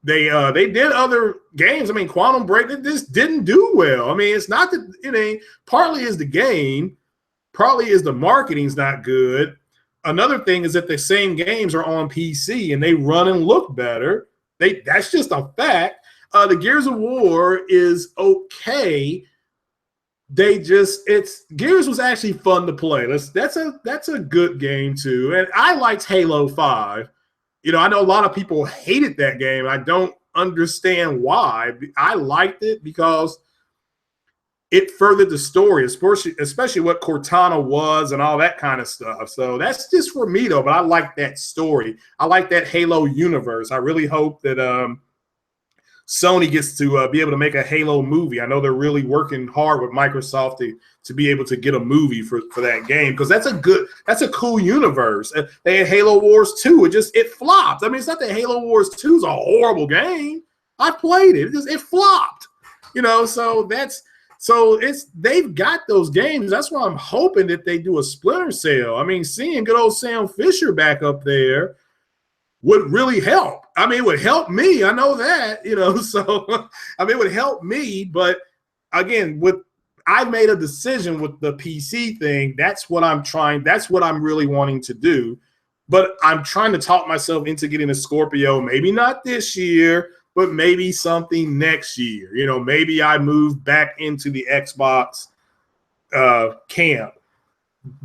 They did other games. I mean, Quantum Break, this didn't do well. I mean, it's not that it ain't. Partly is the game, partly is the marketing's not good. Another thing is that the same games are on PC and they run and look better. That's just a fact. The Gears of War is okay. Gears was actually fun to play. That's a good game too. And I liked Halo 5. You know, I know a lot of people hated that game. I don't understand why. I liked it because it furthered the story, especially what Cortana was and all that kind of stuff. So that's just for me, though. But I like that story. I like that Halo universe. I really hope that Sony gets to be able to make a Halo movie. I know they're really working hard with Microsoft to be able to get a movie for that game, because that's a cool universe. They had Halo Wars 2. It flopped. I mean, it's not that Halo Wars 2 is a horrible game. I played it. It flopped. You know, they've got those games. That's why I'm hoping that they do a Splinter Cell. I mean, seeing good old Sam Fisher back up there would really help. I mean, it would help me. I know that, you know, so I mean, it would help me. But again, I made a decision with the PC thing. That's what I'm really wanting to do. But I'm trying to talk myself into getting a Scorpio, maybe not this year, but maybe something next year. You know, maybe I move back into the Xbox camp,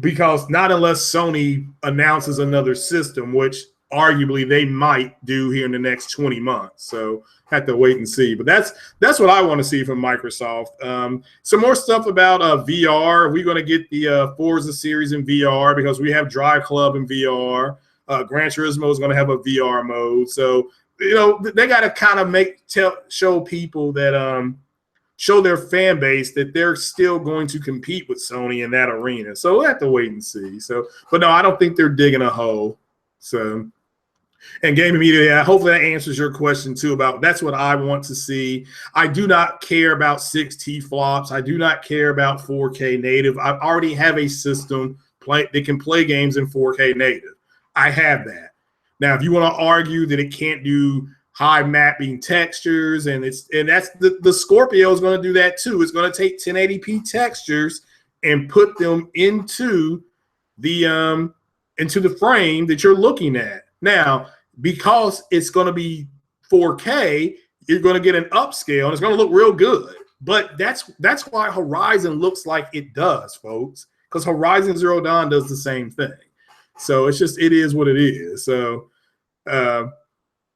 because not unless Sony announces another system, which arguably they might do here in the next 20 months. So have to wait and see. But that's what I want to see from Microsoft. Some more stuff about VR. We're going to get the Forza series in VR because we have Drive Club in VR. Gran Turismo is going to have a VR mode. So, you know, they got to kind of show people that show their fan base that they're still going to compete with Sony in that arena. So we'll have to wait and see. So, but no, I don't think they're digging a hole. So, and gaming media, hopefully that answers your question too about that's what I want to see. I do not care about 6T flops. I do not care about 4K native. I already have a system that can play games in 4K native. I have that. Now, if you want to argue that it can't do high mapping textures, and that's the Scorpio is going to do that too. It's going to take 1080p textures and put them into the frame that you're looking at. Now, because it's going to be 4K, you're going to get an upscale, and it's going to look real good. But that's why Horizon looks like it does, folks, because Horizon Zero Dawn does the same thing. So it is what it is. So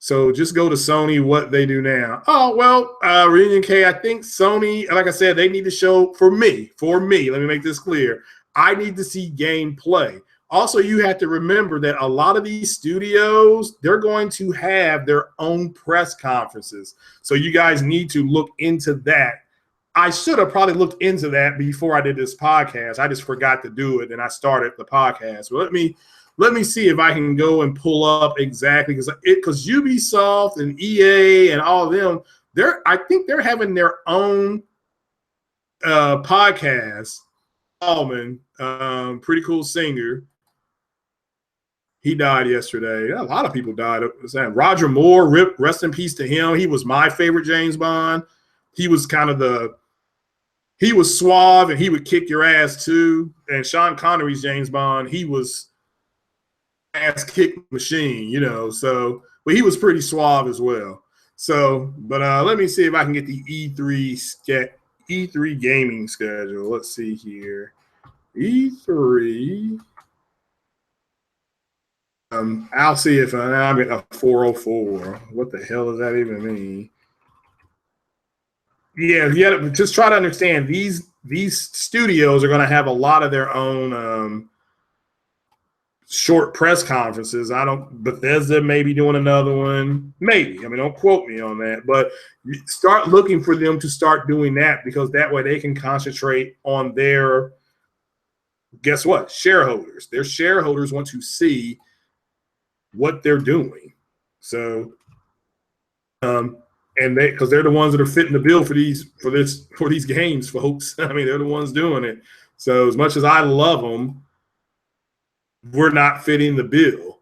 So just go to Sony, what they do now. Oh, well, Reunion K, I think Sony, like I said, they need to show, for me, let me make this clear. I need to see gameplay. Also, you have to remember that a lot of these studios, they're going to have their own press conferences. So you guys need to look into that. I should have probably looked into that before I did this podcast. I just forgot to do it, and I started the podcast. Well, let me see if I can go and pull up exactly, because Ubisoft and EA and all of them, I think they're having their own podcast. Allman, pretty cool singer. He died yesterday. A lot of people died. Roger Moore, rest in peace to him. He was my favorite James Bond. He was he was suave and he would kick your ass too. And Sean Connery's James Bond, he was ass kick machine, you know. So, but he was pretty suave as well. So, but let me see if I can get the E3 gaming schedule. Let's see here. E3. I'll see if I'm at a 404. What the hell does that even mean? Yeah, just try to understand these studios are going to have a lot of their own short press conferences. Bethesda may be doing another one. Maybe. I mean, don't quote me on that, but start looking for them to start doing that, because that way they can concentrate on their, guess what? Shareholders. Their shareholders want to see what they're doing. So, and because they're the ones that are fitting the bill for these games, folks. I mean, they're the ones doing it. So as much as I love them, we're not fitting the bill.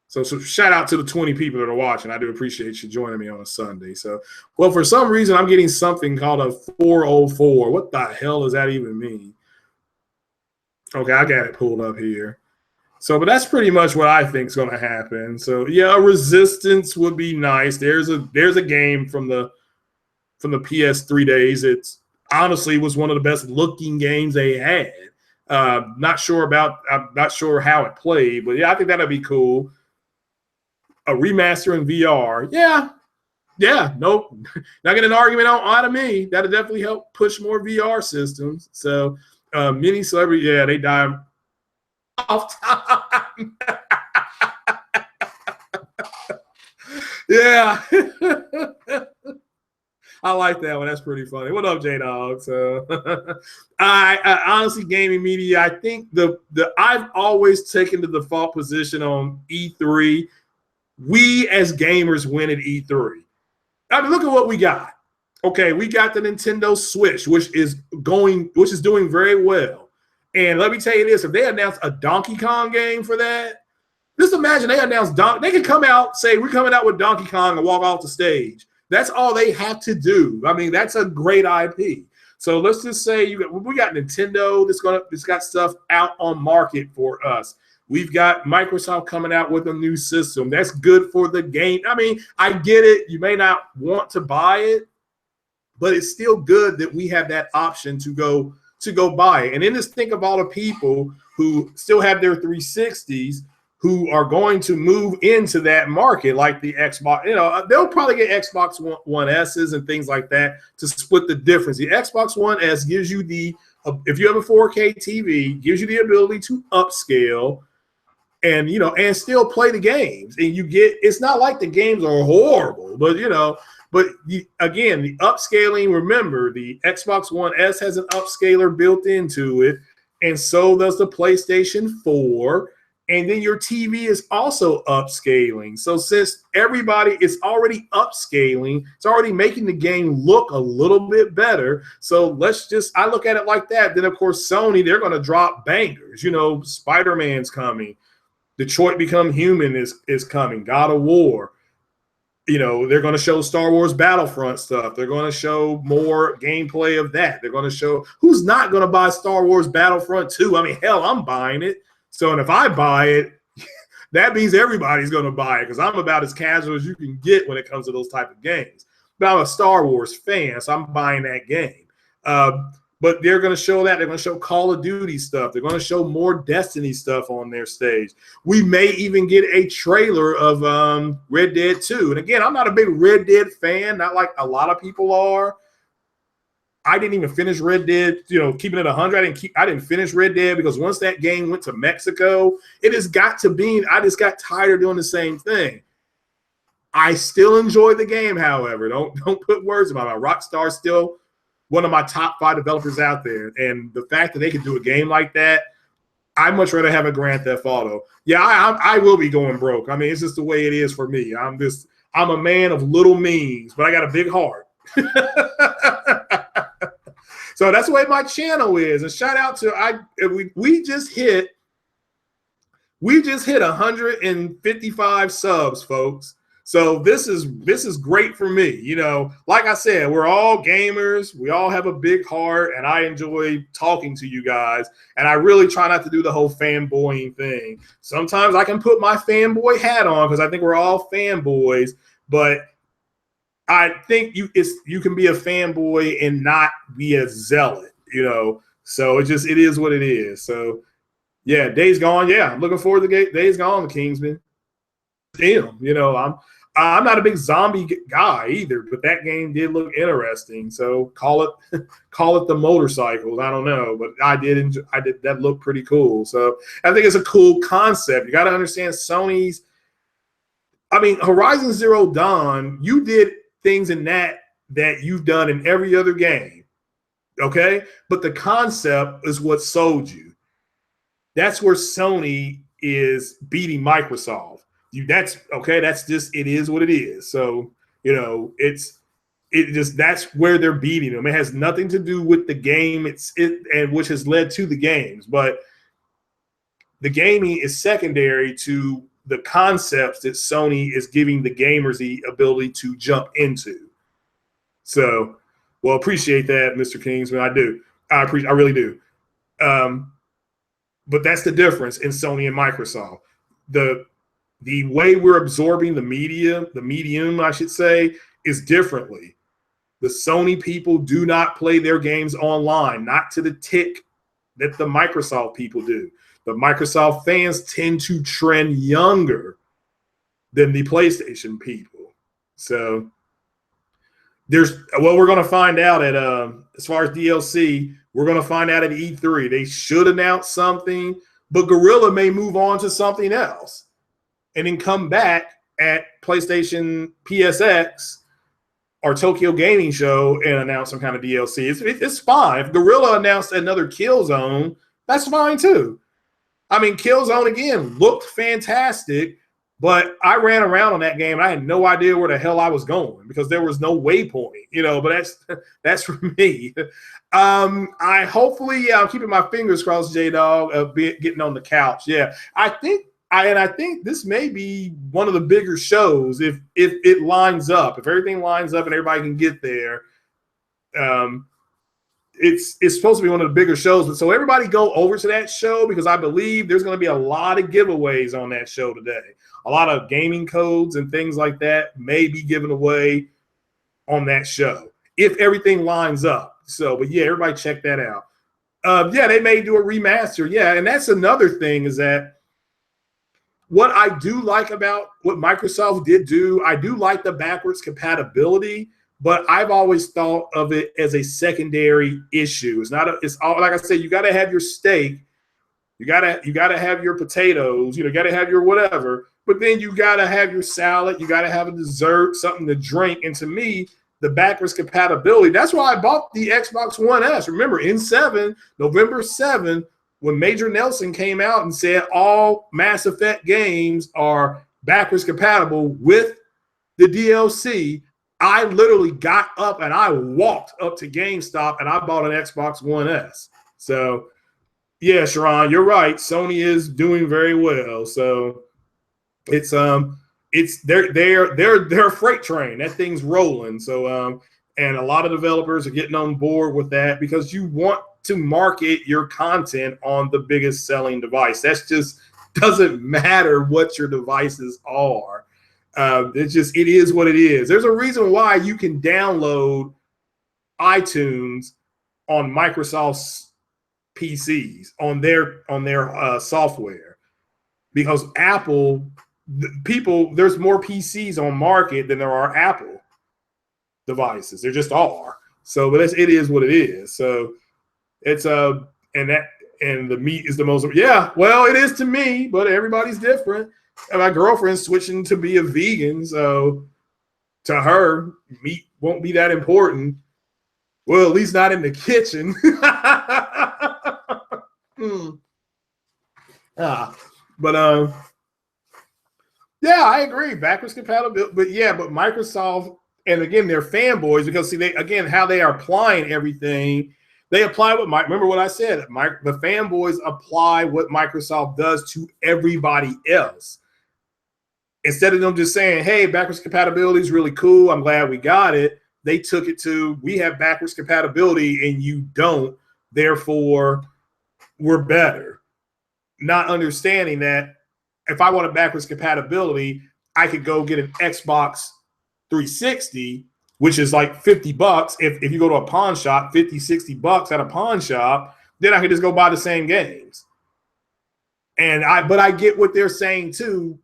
So shout out to the 20 people that are watching. I do appreciate you joining me on a Sunday. So, well, for some reason, I'm getting something called a 404. What the hell does that even mean? Okay, I got it pulled up here. So, but that's pretty much what I think is going to happen. So, yeah, Resistance would be nice. There's a game from the PS3 days. It's honestly was one of the best looking games they had. I'm not sure how it played, but yeah, I think that'd be cool. A remaster in VR, yeah, nope, not getting an argument out of me. That'll definitely help push more VR systems. So, mini celebrity, yeah, they die off time. Yeah. I like that one. That's pretty funny. What up, J-Dog? So I honestly, gaming media, I think I've always taken the default position on E3. We as gamers win at E3. I mean, look at what we got. Okay, we got the Nintendo Switch, which is doing very well. And let me tell you this, if they announce a Donkey Kong game for that, just imagine they announce they can come out, say we're coming out with Donkey Kong and walk off the stage. That's all they have to do. I mean, that's a great IP. So let's just say we got Nintendo that's got stuff out on market for us. We've got Microsoft coming out with a new system. That's good for the game. I mean, I get it. You may not want to buy it, but it's still good that we have that option to go buy it. And then just think of all the people who still have their 360s who are going to move into that market, like the Xbox. You know, they'll probably get Xbox One S's and things like that to split the difference. The Xbox One S gives you if you have a 4K TV, gives you the ability to upscale and still play the games. And it's not like the games are horrible, but again, the upscaling, remember, the Xbox One S has an upscaler built into it, and so does the PlayStation 4. And then your TV is also upscaling. So since everybody is already upscaling, it's already making the game look a little bit better. So I look at it like that. Then, of course, Sony, they're going to drop bangers. Spider-Man's coming. Detroit Become Human is coming. God of War. They're going to show Star Wars Battlefront stuff. They're going to show more gameplay of that. They're going to show who's not going to buy Star Wars Battlefront 2. I mean, hell, I'm buying it. So, and if I buy it, that means everybody's going to buy it because I'm about as casual as you can get when it comes to those type of games. But I'm a Star Wars fan, so I'm buying that game. But they're going to show that. They're going to show Call of Duty stuff. They're going to show more Destiny stuff on their stage. We may even get a trailer of Red Dead 2. And again, I'm not a big Red Dead fan, not like a lot of people are. I didn't even finish Red Dead, keeping it 100. I didn't finish Red Dead because once that game went to Mexico, it has got to be, I just got tired of doing the same thing. I still enjoy the game, however. Don't put words about it. Rockstar's still one of my top 5 developers out there. And the fact that they can do a game like that, I'd much rather have a Grand Theft Auto. Yeah, I will be going broke. I mean, it's just the way it is for me. I'm a man of little means, but I got a big heart. So that's the way my channel is. And shout out to we just hit 155 subs, folks. So this is great for me. Like I said, we're all gamers. We all have a big heart, and I enjoy talking to you guys. And I really try not to do the whole fanboying thing. Sometimes I can put my fanboy hat on because I think we're all fanboys, but I think you can be a fanboy and not be a zealot, So it is what it is. So yeah, Days Gone. Yeah, I'm looking forward to Days Gone, the Kingsman. Damn, I'm not a big zombie guy either, but that game did look interesting. So call it the motorcycles. I don't know, but I did that looked pretty cool. So I think it's a cool concept. You got to understand Horizon Zero Dawn, you did things in that you've done in every other game. Okay? But the concept is what sold you. That's where Sony is beating Microsoft. That's just, it is what it is. So, that's where they're beating them. It has nothing to do with the game, and which has led to the games, but the gaming is secondary to the concepts that Sony is giving the gamers the ability to jump into. So, well, appreciate that, Mr. Kingsman. I do. I really do. But that's the difference in Sony and Microsoft. The way we're absorbing the medium, I should say, is differently. The Sony people do not play their games online, not to the tick that the Microsoft people do. The Microsoft fans tend to trend younger than the PlayStation people. So we're going to find out as far as DLC, we're going to find out at E3. They should announce something, but Guerrilla may move on to something else and then come back at PlayStation PSX or Tokyo Gaming Show and announce some kind of DLC. It's fine. If Guerrilla announced another Killzone, that's fine too. Killzone, again, looked fantastic, but I ran around on that game and I had no idea where the hell I was going because there was no waypoint, but that's for me. I'm keeping my fingers crossed, J-Dog, of getting on the couch. Yeah, I think this may be one of the bigger shows if it lines up. If everything lines up and everybody can get there, it's supposed to be one of the bigger shows. But so everybody go over to that show because I believe there's going to be a lot of giveaways on that show today. A lot of gaming codes and things like that may be given away on that show if everything lines up. So, but yeah, everybody check that out. Yeah, they may do a remaster. Yeah, and that's another thing is that what I do like about what Microsoft did do, I do like the backwards compatibility, but I've always thought of it as a secondary issue. It's all like I said, you got to have your steak, you got to have your potatoes, you got to have your whatever, but then you got to have your salad, you got to have a dessert, something to drink. And to me, the backwards compatibility, that's why I bought the Xbox One S. Remember, November 7th, when Major Nelson came out and said all Mass Effect games are backwards compatible with the DLC, I literally got up and I walked up to GameStop and I bought an Xbox One S. So, yeah, Sharon, you're right. Sony is doing very well. So it's they're a freight train. That thing's rolling. So and a lot of developers are getting on board with that because you want to market your content on the biggest selling device. That's just doesn't matter what your devices are. It is what it is. There's a reason why you can download iTunes on Microsoft's PCs, on their software, because Apple people, there's more PCs on market than there are Apple devices. There just are. So, but it is what it is. So it's and the meat is the most, yeah, well, it is to me, but everybody's different. And my girlfriend's switching to be a vegan, so to her, meat won't be that important. Well, at least not in the kitchen. But yeah, I agree. Backwards compatibility, but Microsoft, and again, they're fanboys because see, how they are applying everything. They apply remember what I said. The fanboys apply what Microsoft does to everybody else. Instead of them just saying, hey, backwards compatibility is really cool, I'm glad we got it, they took it to, we have backwards compatibility and you don't, therefore we're better. Not understanding that if I wanted backwards compatibility, I could go get an Xbox 360, which is like $50. If you go to a pawn shop, $50-$60 at a pawn shop, then I could just go buy the same games. But I get what they're saying too.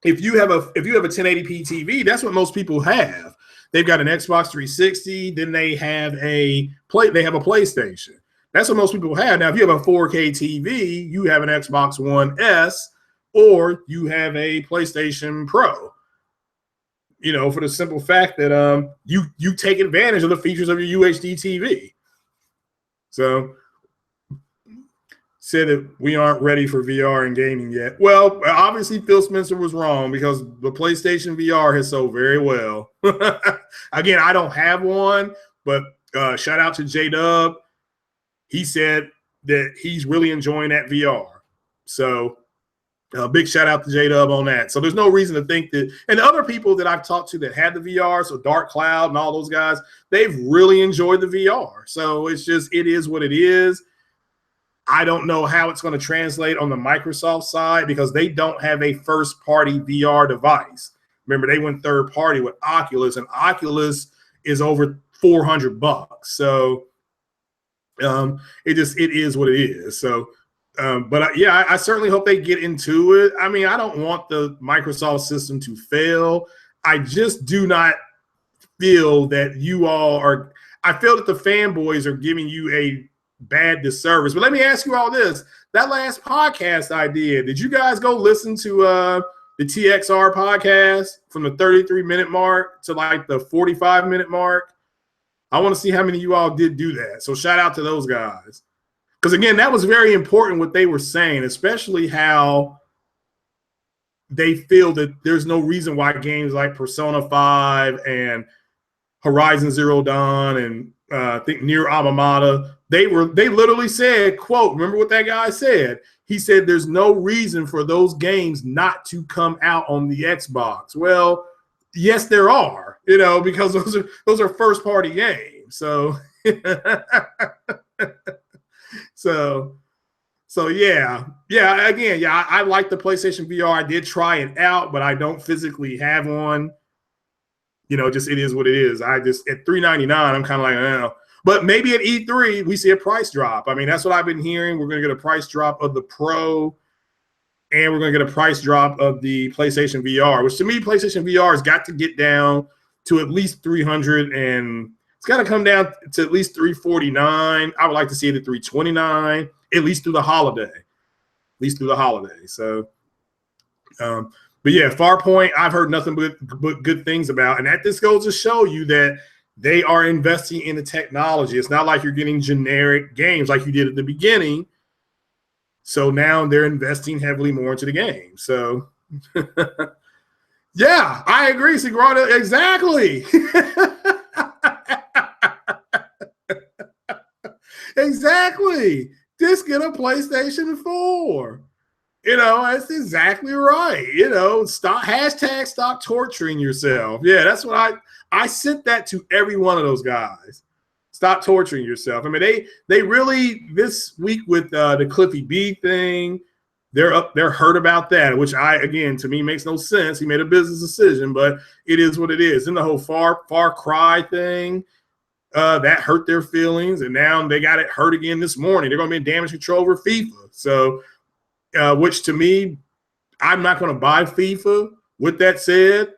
If you have a 1080p TV, that's what most people have. They've got an Xbox 360, then they have a PlayStation. That's what most people have. Now, if you have a 4K TV, you have an Xbox One S, or you have a PlayStation Pro. You know, for the simple fact that you take advantage of the features of your UHD TV. So, said that we aren't ready for VR and gaming yet. Well, obviously Phil Spencer was wrong because the PlayStation VR has sold very well. Again, I don't have one, but shout out to J-Dub. He said that he's really enjoying that VR. So big shout out to J-Dub on that. So there's no reason to think that, and the other people that I've talked to that had the VR, so Dark Cloud and all those guys, they've really enjoyed the VR. So it is what it is. I don't know how it's going to translate on the Microsoft side because they don't have a first-party VR device. Remember, they went third-party with Oculus, and Oculus is over $400. So it is what it is. So, I certainly hope they get into it. I mean, I don't want the Microsoft system to fail. I just do not feel that you all are. I feel that the fanboys are giving you a bad disservice. But let me ask you all this. That last podcast I did you guys go listen to the TXR podcast from the 33-minute mark to like the 45-minute mark? I want to see how many of you all did do that. So shout out to those guys. Because again, that was very important what they were saying, especially how they feel that there's no reason why games like Persona 5 and Horizon Zero Dawn and I think Nier Automata, they literally said, quote, remember what that guy said? He said there's no reason for those games not to come out on the Xbox. Well, yes, there are, because those are first party games. So I like the PlayStation VR. I did try it out, but I don't physically have one. Just it is what it is. I just at $399, I'm kind of like, oh. But maybe at E3 we see a price drop. I mean, that's what I've been hearing. We're going to get a price drop of the Pro, and we're going to get a price drop of the PlayStation VR. Which to me, PlayStation VR has got to get down to at least $300, and it's got to come down to at least $349. I would like to see it at $329, at least through the holiday. So. But yeah, Farpoint, I've heard nothing but good things about. And that just goes to show you that they are investing in the technology. It's not like you're getting generic games like you did at the beginning. So now they're investing heavily more into the game. So, yeah, I agree, Sigrada. Exactly. Exactly. Just get a PlayStation 4. That's exactly right. Stop torturing yourself. Yeah, that's what I sent that to every one of those guys. Stop torturing yourself. I mean, they really this week with the Cliffy B thing, they're hurt about that, which to me makes no sense. He made a business decision, but it is what it is. And the whole Far Cry thing, that hurt their feelings, and now they got it hurt again this morning. They're going to be in damage control over FIFA. So, which to me, I'm not going to buy FIFA. With that said,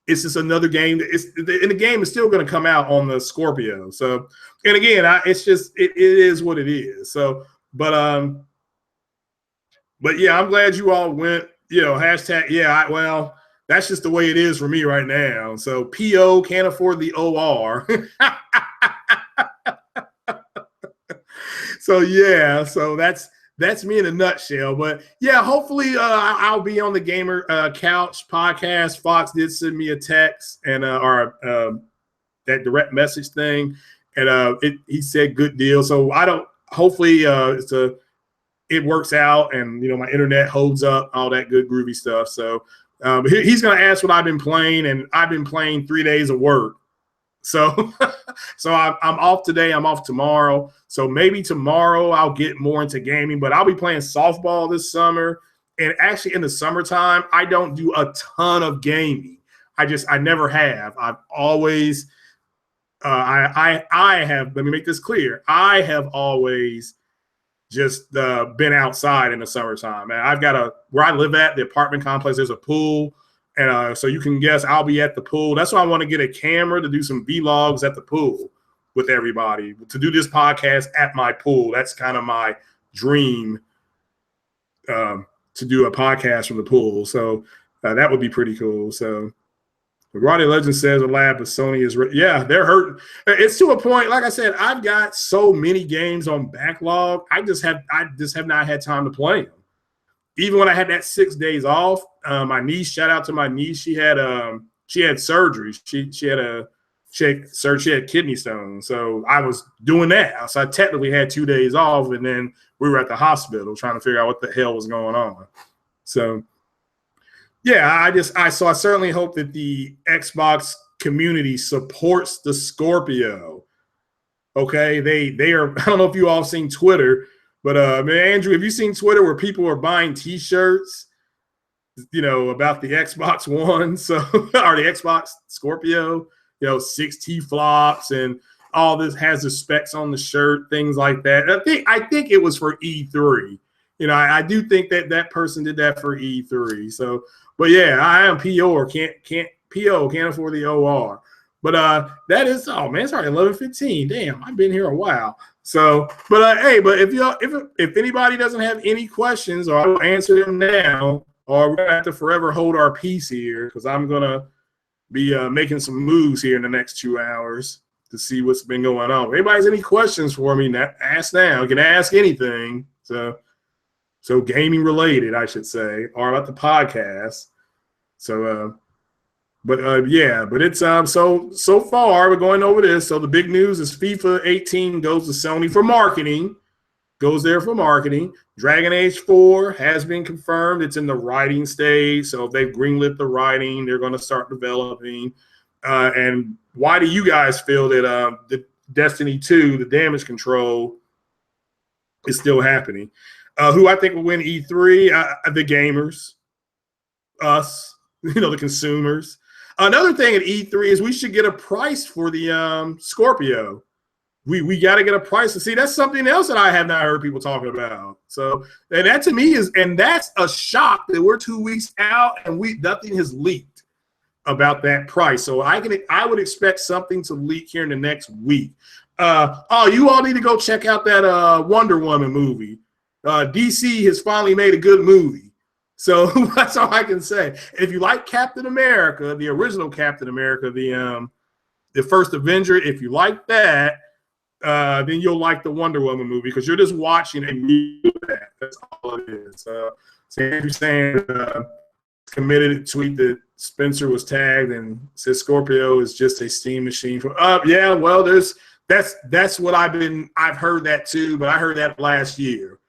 it's just another game. And the game is still going to come out on the Scorpio. So, and again, it's just it is what it is. So, but yeah, I'm glad you all went. Hashtag. Yeah, well, that's just the way it is for me right now. So PO can't afford the OR. So yeah, so that's me in a nutshell. But yeah, hopefully I'll be on the Gamer Couch podcast. Fox did send me a text and or that direct message thing, and he said good deal. So hopefully it works out, and my internet holds up, all that good groovy stuff. So he's going to ask what I've been playing, and I've been playing 3 days of work. So so I'm off today. I'm off tomorrow. So maybe tomorrow I'll get more into gaming, but I'll be playing softball this summer. And actually in the summertime, I don't do a ton of gaming. I never have. I've always I have, let me make this clear. I have always just been outside in the summertime. And I've got where I live at, the apartment complex, there's a pool. And so you can guess I'll be at the pool. That's why I want to get a camera to do some vlogs at the pool with everybody, to do this podcast at my pool. That's kind of my dream, to do a podcast from the pool. So that would be pretty cool. So Roddy Legend says, a lab, but Sony is yeah, they're hurting. It's to a point, like I said, I've got so many games on backlog. I just have not had time to play them. Even when I had that 6 days off, my niece, shout out to my niece, she had surgery. She had kidney stones. So I was doing that. So I technically had 2 days off, and then we were at the hospital trying to figure out what the hell was going on. So yeah, I certainly hope that the Xbox community supports the Scorpio. Okay, they are. I don't know if you all have seen Twitter. But man, Andrew, have you seen Twitter where people are buying T-shirts, about the Xbox One, or the Xbox Scorpio, 6 T-flops and all this has the specs on the shirt, things like that. I think it was for E3. I do think that person did that for E3. So, but yeah, I am PO can't afford the OR. But that is, oh man, it's already 11:15. Damn, I've been here a while. So, but hey, but if anybody doesn't have any questions, or I'll answer them now, or we're gonna have to forever hold our peace here, because I'm gonna be making some moves here in the next 2 hours to see what's been going on. If anybody's any questions for me, ask now. You can ask anything. So gaming related, I should say, or about the podcast. So but it's so far we're going over this. So the big news is FIFA 18 goes to Sony for marketing. Goes there for marketing. Dragon Age 4 has been confirmed. It's in the writing stage. So they've greenlit the writing. They're going to start developing. And why do you guys feel that the Destiny 2, the damage control, is still happening? Who I think will win E3? The gamers, us, the consumers. Another thing at E3 is we should get a price for the Scorpio. We got to get a price to see. That's something else that I have not heard people talking about. So, and that to me that's a shock that we're 2 weeks out and nothing has leaked about that price. So I would expect something to leak here in the next week. You all need to go check out that Wonder Woman movie. DC has finally made a good movie. So that's all I can say. If you like Captain America, the original Captain America, the first Avenger, if you like that, then you'll like the Wonder Woman movie, because you're just watching a movie. That's all it is. So Andrew saying committed tweet that Spencer was tagged and says Scorpio is just a steam machine. Yeah, well, that's what I've heard that too, but I heard that last year.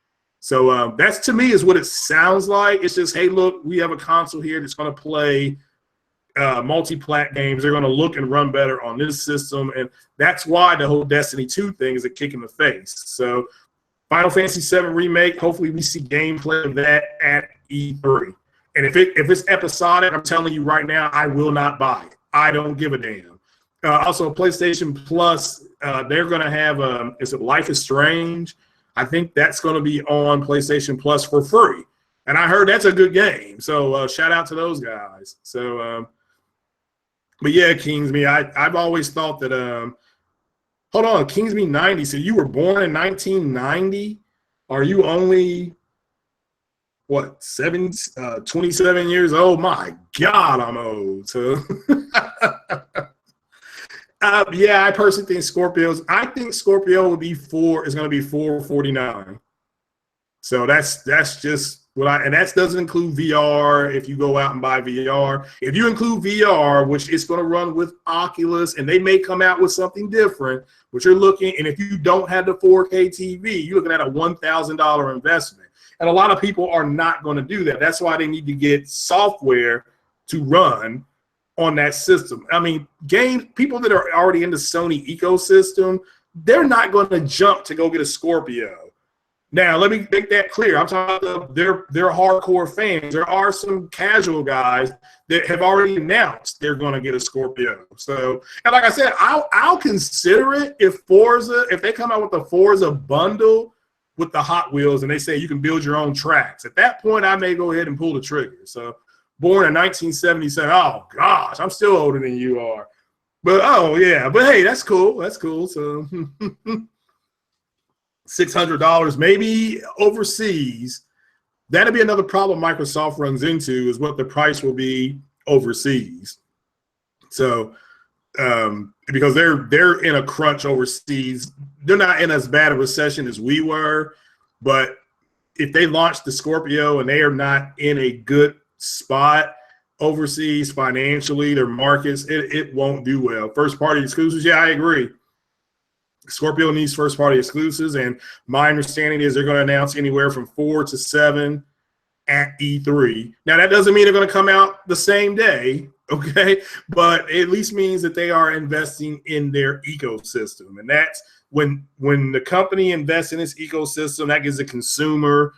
So that's, to me, is what it sounds like. It's just, hey, look, we have a console here that's going to play multi-plat games. They're going to look and run better on this system, and that's why the whole Destiny 2 thing is a kick in the face. So Final Fantasy VII Remake, hopefully we see gameplay of that at E3. And if it's episodic, I'm telling you right now, I will not buy it. I don't give a damn. Also, PlayStation Plus, they're going to have, is it Life is Strange? I think that's going to be on PlayStation Plus for free. And I heard that's a good game. So shout out to those guys. So, but yeah, Kingsme, I've always thought that, hold on, Kingsme 90. So you were born in 1990? Are you only, what, 27 years old? My God, I'm old. So. Yeah, I personally think Scorpios. I think Scorpio will be is going to be 449. So that's just what and that doesn't include VR. If you go out and buy VR, if you include VR, which is going to run with Oculus, and they may come out with something different, but you're looking, and if you don't have the 4K TV, you're looking at a $1,000 investment. And a lot of people are not going to do that. That's why they need to get software to run on that system. I mean, people that are already in the Sony ecosystem, they're not going to jump to go get a Scorpio. Now, let me make that clear. I'm talking about they're hardcore fans. There are some casual guys that have already announced they're going to get a Scorpio. So, and like I said, I'll consider it if they come out with a Forza bundle with the Hot Wheels and they say you can build your own tracks. At that point, I may go ahead and pull the trigger. So, born in 1977. Oh gosh, I'm still older than you are. But oh yeah, but hey, that's cool. That's cool. So $600 maybe overseas. That'll be another problem Microsoft runs into, is what the price will be overseas. So because they're in a crunch overseas. They're not in as bad a recession as we were, but if they launch the Scorpio and they are not in a good spot overseas financially, their markets, it won't do well. First party exclusives, yeah, I agree. Scorpio needs first party exclusives, and my understanding is they're going to announce anywhere from 4 to 7 at E3. Now that doesn't mean they're going to come out the same day, okay? But it at least means that they are investing in their ecosystem, and that's when the company invests in this ecosystem, that gives the consumer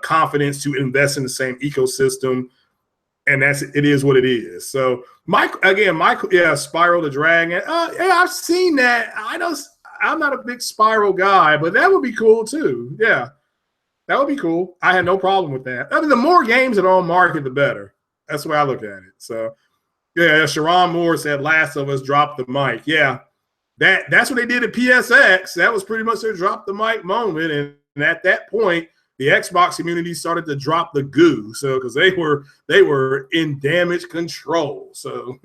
confidence to invest in the same ecosystem, and it is what it is. So Michael, yeah, Spiral the Dragon. Yeah, I've seen that. I'm not a big Spiral guy, but that would be cool too. Yeah, that would be cool. I had no problem with that. I mean, the more games that are on market, the better. That's the way I look at it. So yeah, Sharon Moore said Last of Us dropped the mic. Yeah, that's what they did at PSX. That was pretty much their drop the mic moment, and at that point, the Xbox community started to drop the goo, so because they were in damage control. So,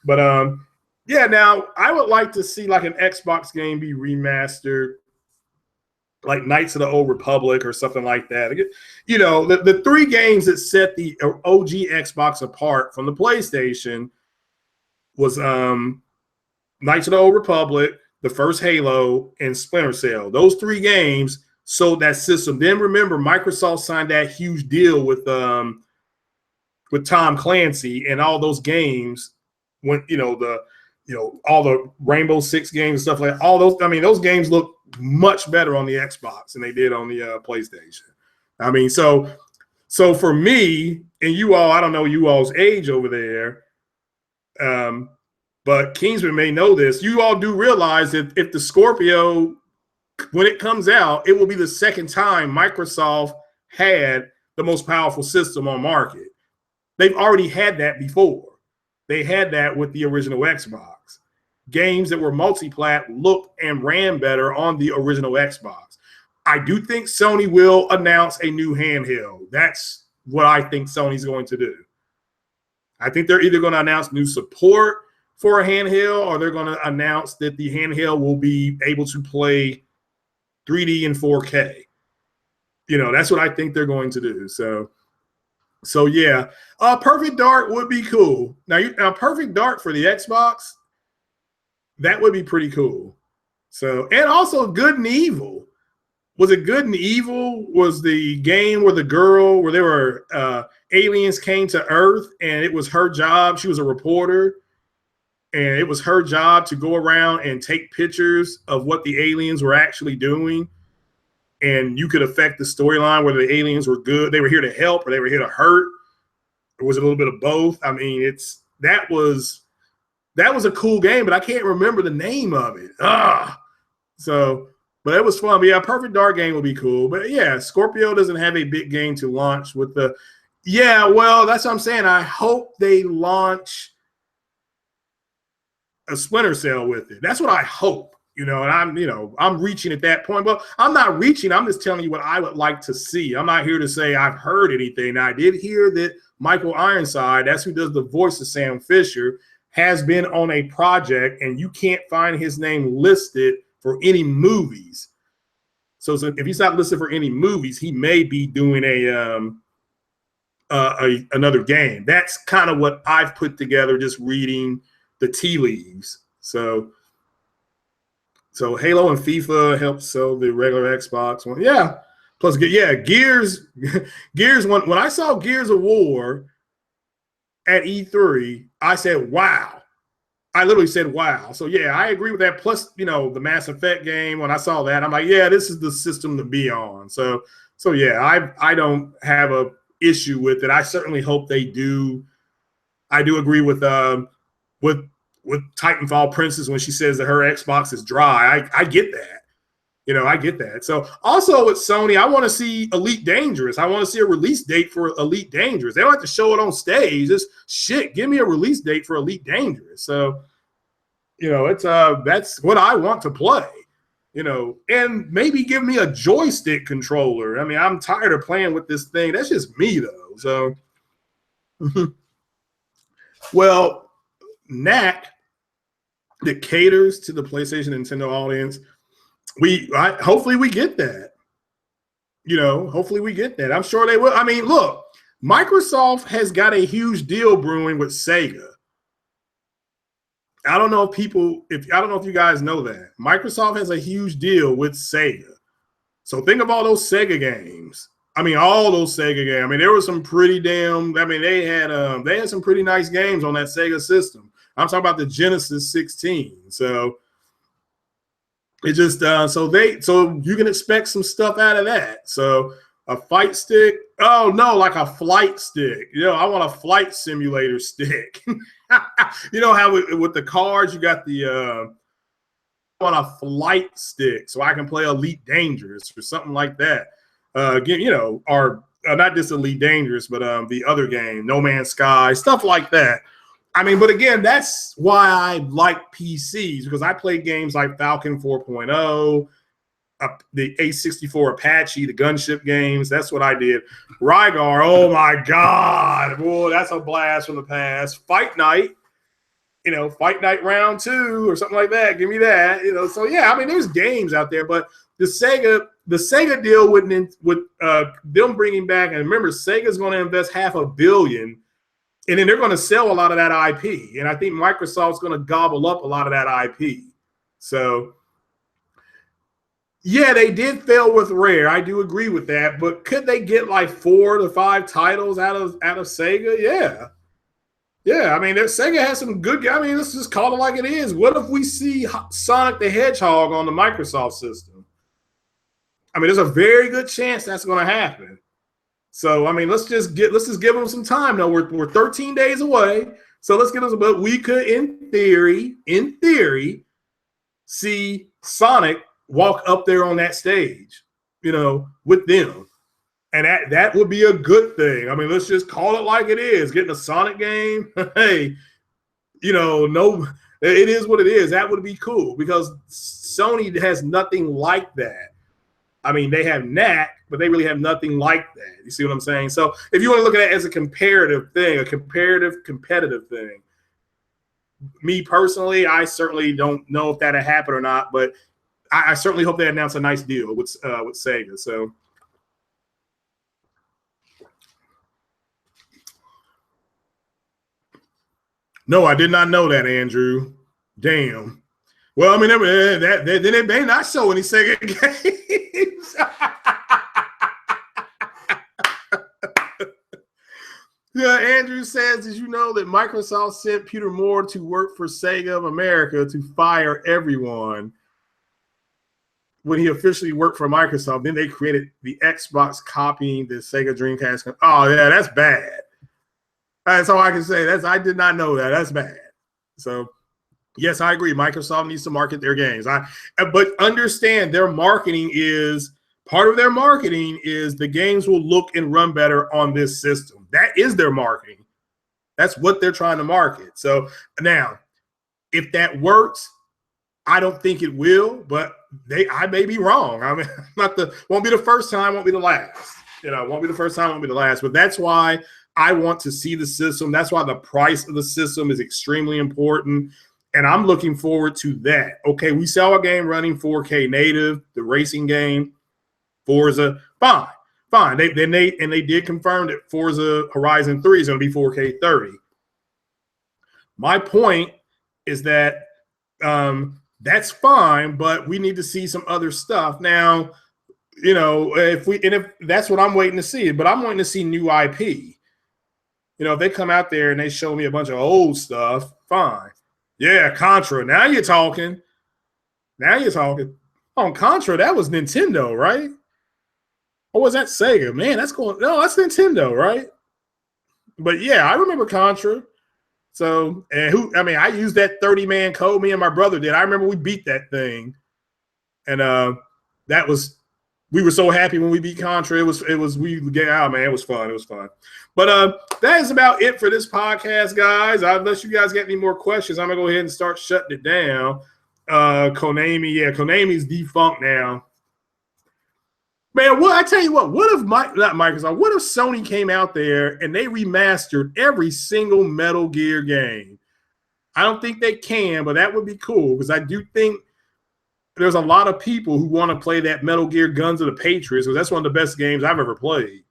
but yeah. Now I would like to see like an Xbox game be remastered, like Knights of the Old Republic or something like that. You know, the 3 games that set the OG Xbox apart from the PlayStation was Knights of the Old Republic, the first Halo, and Splinter Cell. Those 3 games sold that system. Then remember, Microsoft signed that huge deal with Tom Clancy, and all those games went, all the Rainbow Six games and stuff like all those. I mean, those games look much better on the Xbox than they did on the PlayStation. I mean, so for me and you all, I don't know you all's age over there, but Kingsman may know this. You all do realize that if the Scorpio, when it comes out, it will be the second time Microsoft had the most powerful system on market. They've already had that before. They had that with the original Xbox. Games that were multi-plat looked and ran better on the original Xbox. I do think Sony will announce a new handheld. That's what I think Sony's going to do. I think they're either going to announce new support for a handheld, or they're going to announce that the handheld will be able to play 3D and 4K. You know, that's what I think they're going to do. So yeah, Perfect Dark would be cool. Now, Perfect Dark for the Xbox, that would be pretty cool. So, and also Good and Evil. Was it Good and Evil? Was the game where they were aliens came to Earth, and it was her job. She was a reporter, and it was her job to go around and take pictures of what the aliens were actually doing. And you could affect the storyline, whether the aliens were good, they were here to help, or they were here to hurt, or was it a little bit of both? I mean, that was that was a cool game, but I can't remember the name of it. So, but it was fun. But yeah, Perfect Dark game would be cool. But yeah, Scorpio doesn't have a big game to launch with the. Yeah, well, that's what I'm saying. I hope they launch a Splinter Cell with it. That's what I hope. And I'm reaching at that point. But I'm not reaching. I'm just telling you what I would like to see. I'm not here to say I've heard anything. Now, I did hear that Michael Ironside, that's who does the voice of Sam Fisher, has been on a project, and you can't find his name listed for any movies. So if he's not listed for any movies, he may be doing another game. That's kind of what I've put together just reading the tea leaves. So Halo and FIFA help sell the regular Xbox one. Yeah. Plus, yeah, Gears. When I saw Gears of War at E3, I said, wow. I literally said, wow. So, yeah, I agree with that. Plus, the Mass Effect game, when I saw that, I'm like, yeah, this is the system to be on. So yeah, I don't have a issue with it. I certainly hope they do. I do agree with Titanfall Princess when she says that her Xbox is dry. I get that. I get that. So also with Sony, I want to see Elite Dangerous. I want to see a release date for Elite Dangerous. They don't have to show it on stage. Just give me a release date for Elite Dangerous. So, it's that's what I want to play. And maybe give me a joystick controller. I mean, I'm tired of playing with this thing. That's just me though. So well, NAC that caters to the PlayStation Nintendo audience. Hopefully we get that. Hopefully we get that. I'm sure they will. I mean, look, Microsoft has got a huge deal brewing with Sega. I don't know if you guys know that. Microsoft has a huge deal with Sega. So think of all those Sega games. I mean, all those Sega games. I mean, there was some pretty they had some pretty nice games on that Sega system. I'm talking about the Genesis 16. So it just so you can expect some stuff out of that. So a fight stick. Oh no, like a flight stick. I want a flight simulator stick. How with the cards you got I want a flight stick so I can play Elite Dangerous or something like that. Or not just Elite Dangerous, but the other game, No Man's Sky, stuff like that. I mean, but again, that's why I like PCs, because I played games like Falcon 4.0, the A64 Apache, the gunship games. That's what I did. Rygar, oh my God. Boy, that's a blast from the past. Fight Night, Fight Night Round 2 or something like that. Give me that. So yeah, I mean, there's games out there, but the Sega deal with them bringing back, and remember, Sega's going to invest $500 million. And then they're going to sell a lot of that IP. And I think Microsoft's going to gobble up a lot of that IP. So, yeah, they did fail with Rare. I do agree with that. But could they get like 4 to 5 titles out of Sega? Yeah. Yeah, I mean, Sega has some good – I mean, let's just call it like it is. What if we see Sonic the Hedgehog on the Microsoft system? I mean, there's a very good chance that's going to happen. So, I mean, let's just give them some time. No, we're 13 days away. So let's get them, but we could, in theory, see Sonic walk up there on that stage, with them. And that would be a good thing. I mean, let's just call it like it is. Getting a Sonic game, hey, no, it is what it is. That would be cool because Sony has nothing like that. I mean, they have NAC, but they really have nothing like that. You see what I'm saying? So if you want to look at it as a comparative thing, a competitive thing, me personally, I certainly don't know if that'll happen or not, but I certainly hope they announce a nice deal with Sega. So no, I did not know that, Andrew. Damn. Well, I mean, then they may not show any Sega games. Yeah, Andrew says, did you know that Microsoft sent Peter Moore to work for Sega of America to fire everyone when he officially worked for Microsoft? Then they created the Xbox copying the Sega Dreamcast. Oh, yeah, that's bad. That's all I can say. I did not know that. That's bad. So Yes, I agree. Microsoft needs to market their games. But understand their marketing is part of their marketing is the games will look and run better on this system. That is their marketing. That's what they're trying to market. So now, if that works, I don't think it will, but I may be wrong. I mean, won't be the first time, won't be the last. Won't be the first time, won't be the last. But that's why I want to see the system. That's why the price of the system is extremely important. And I'm looking forward to that. Okay, we saw a game running 4K native, the racing game, Forza, fine. They did confirm that Forza Horizon 3 is going to be 4K 30. My point is that that's fine, but we need to see some other stuff. Now, if that's what I'm waiting to see, but I'm waiting to see new IP. If they come out there and they show me a bunch of old stuff, fine. Yeah, Contra. Now you're talking. On Contra, that was Nintendo, right? Or was that Sega? Man, that's Nintendo, right? But yeah, I remember Contra. So, I used that 30-man code. Me and my brother did. I remember we beat that thing. And we were so happy when we beat Contra. It was man, it was fun. But that is about it for this podcast, guys. Unless you guys get any more questions, I'm gonna go ahead and start shutting it down. Konami's defunct now. Man, I tell you what if not Microsoft, what if Sony came out there and they remastered every single Metal Gear game? I don't think they can, but that would be cool because I do think there's a lot of people who want to play that Metal Gear Guns of the Patriots because that's one of the best games I've ever played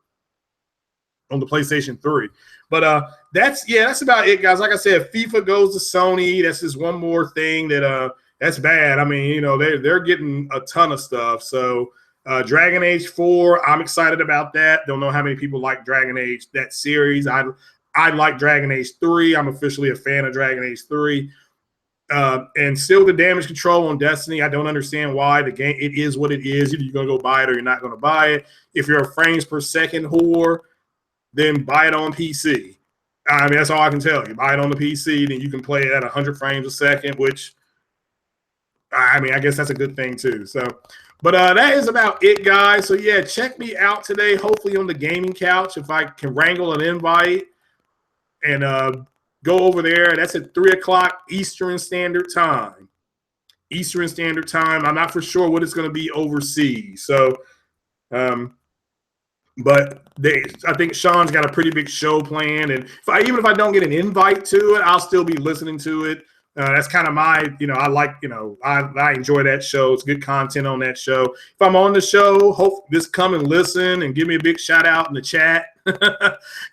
on the PlayStation 3. But that's about it, guys. Like I said, FIFA goes to Sony. That's just one more thing that's bad. I mean, they're getting a ton of stuff. So Dragon Age 4, I'm excited about that. Don't know how many people like Dragon Age, that series. I like Dragon Age 3. I'm officially a fan of Dragon Age 3. And still the damage control on Destiny. I don't understand why. The game, it is what it is. Either you're going to go buy it or you're not going to buy it. If you're a frames per second whore, then buy it on PC. I mean, that's all I can tell you. Buy it on the PC, then you can play it at 100 frames a second, which, I mean, I guess that's a good thing too. So, but that is about it, guys. So, yeah, check me out today, hopefully on the gaming couch, if I can wrangle an invite and go over there. That's at 3 o'clock Eastern Standard Time. I'm not for sure what it's going to be overseas. So, but I think Sean's got a pretty big show planned. And even if I don't get an invite to it, I'll still be listening to it. That's kind of my, I like, I enjoy that show. It's good content on that show. If I'm on the show, just come and listen and give me a big shout out in the chat.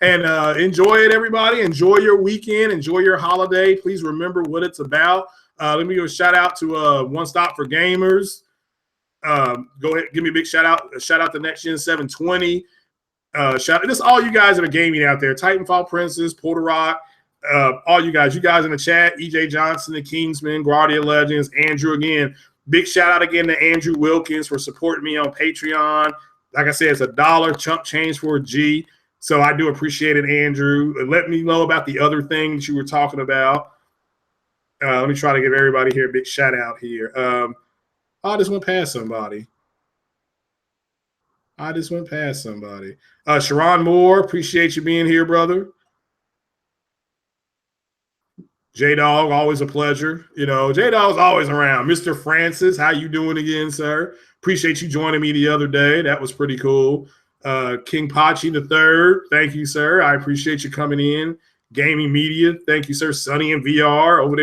And enjoy it, everybody. Enjoy your weekend. Enjoy your holiday. Please remember what it's about. Let me give a shout out to One Stop for Gamers. Go ahead, give me a big shout out. Shout out to Next Gen 720. Shout out to all you guys that are gaming out there. Titanfall Princess, Porter Rock. All you guys in the chat, EJ Johnson, the Kingsman, Guardia Legends, Andrew again. Big shout out again to Andrew Wilkins for supporting me on Patreon. Like I said, it's $1 chunk change for a G. So I do appreciate it, Andrew. Let me know about the other things you were talking about. Let me try to give everybody here a big shout out here. I just went past somebody. Sharon Moore, appreciate you being here, brother. J-Dog, always a pleasure. J-Dog's always around. Mr. Francis, how you doing again, sir? Appreciate you joining me the other day. That was pretty cool. King Pachi III, thank you, sir. I appreciate you coming in. Gaming Media, thank you, sir. Sunny and VR over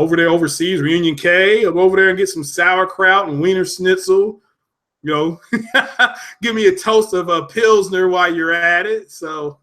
there overseas. Reunion K, I'll go over there and get some sauerkraut and Wiener Schnitzel. Give me a toast of a Pilsner while you're at it. So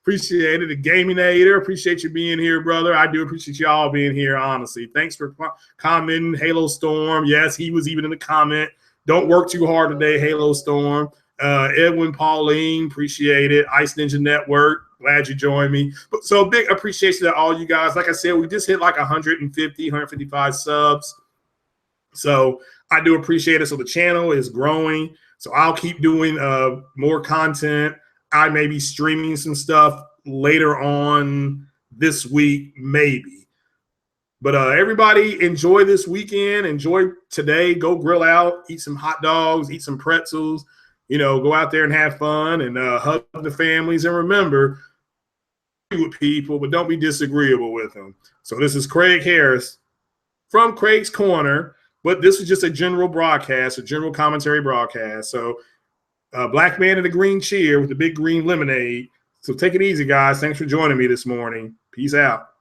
appreciate it. The Gaminator, appreciate you being here, brother. I do appreciate y'all being here, honestly. Thanks for commenting. Halo Storm, yes, he was even in the comment. Don't work too hard today, Halo Storm. Edwin Pauline, appreciate it. Ice Ninja Network, glad you joined me. So big appreciation to all you guys. Like I said, we just hit like 155 subs. So I do appreciate it. So the channel is growing. So I'll keep doing more content. I may be streaming some stuff later on this week, maybe. But everybody enjoy this weekend. Enjoy today. Go grill out, eat some hot dogs, eat some pretzels. Go out there and have fun and hug the families. And remember, with people, but don't be disagreeable with them. So this is Craig Harris from Craig's Corner, but this is just a general broadcast, a general commentary broadcast. So black man in the green cheer with the big green lemonade. So take it easy, guys. Thanks for joining me this morning. Peace out.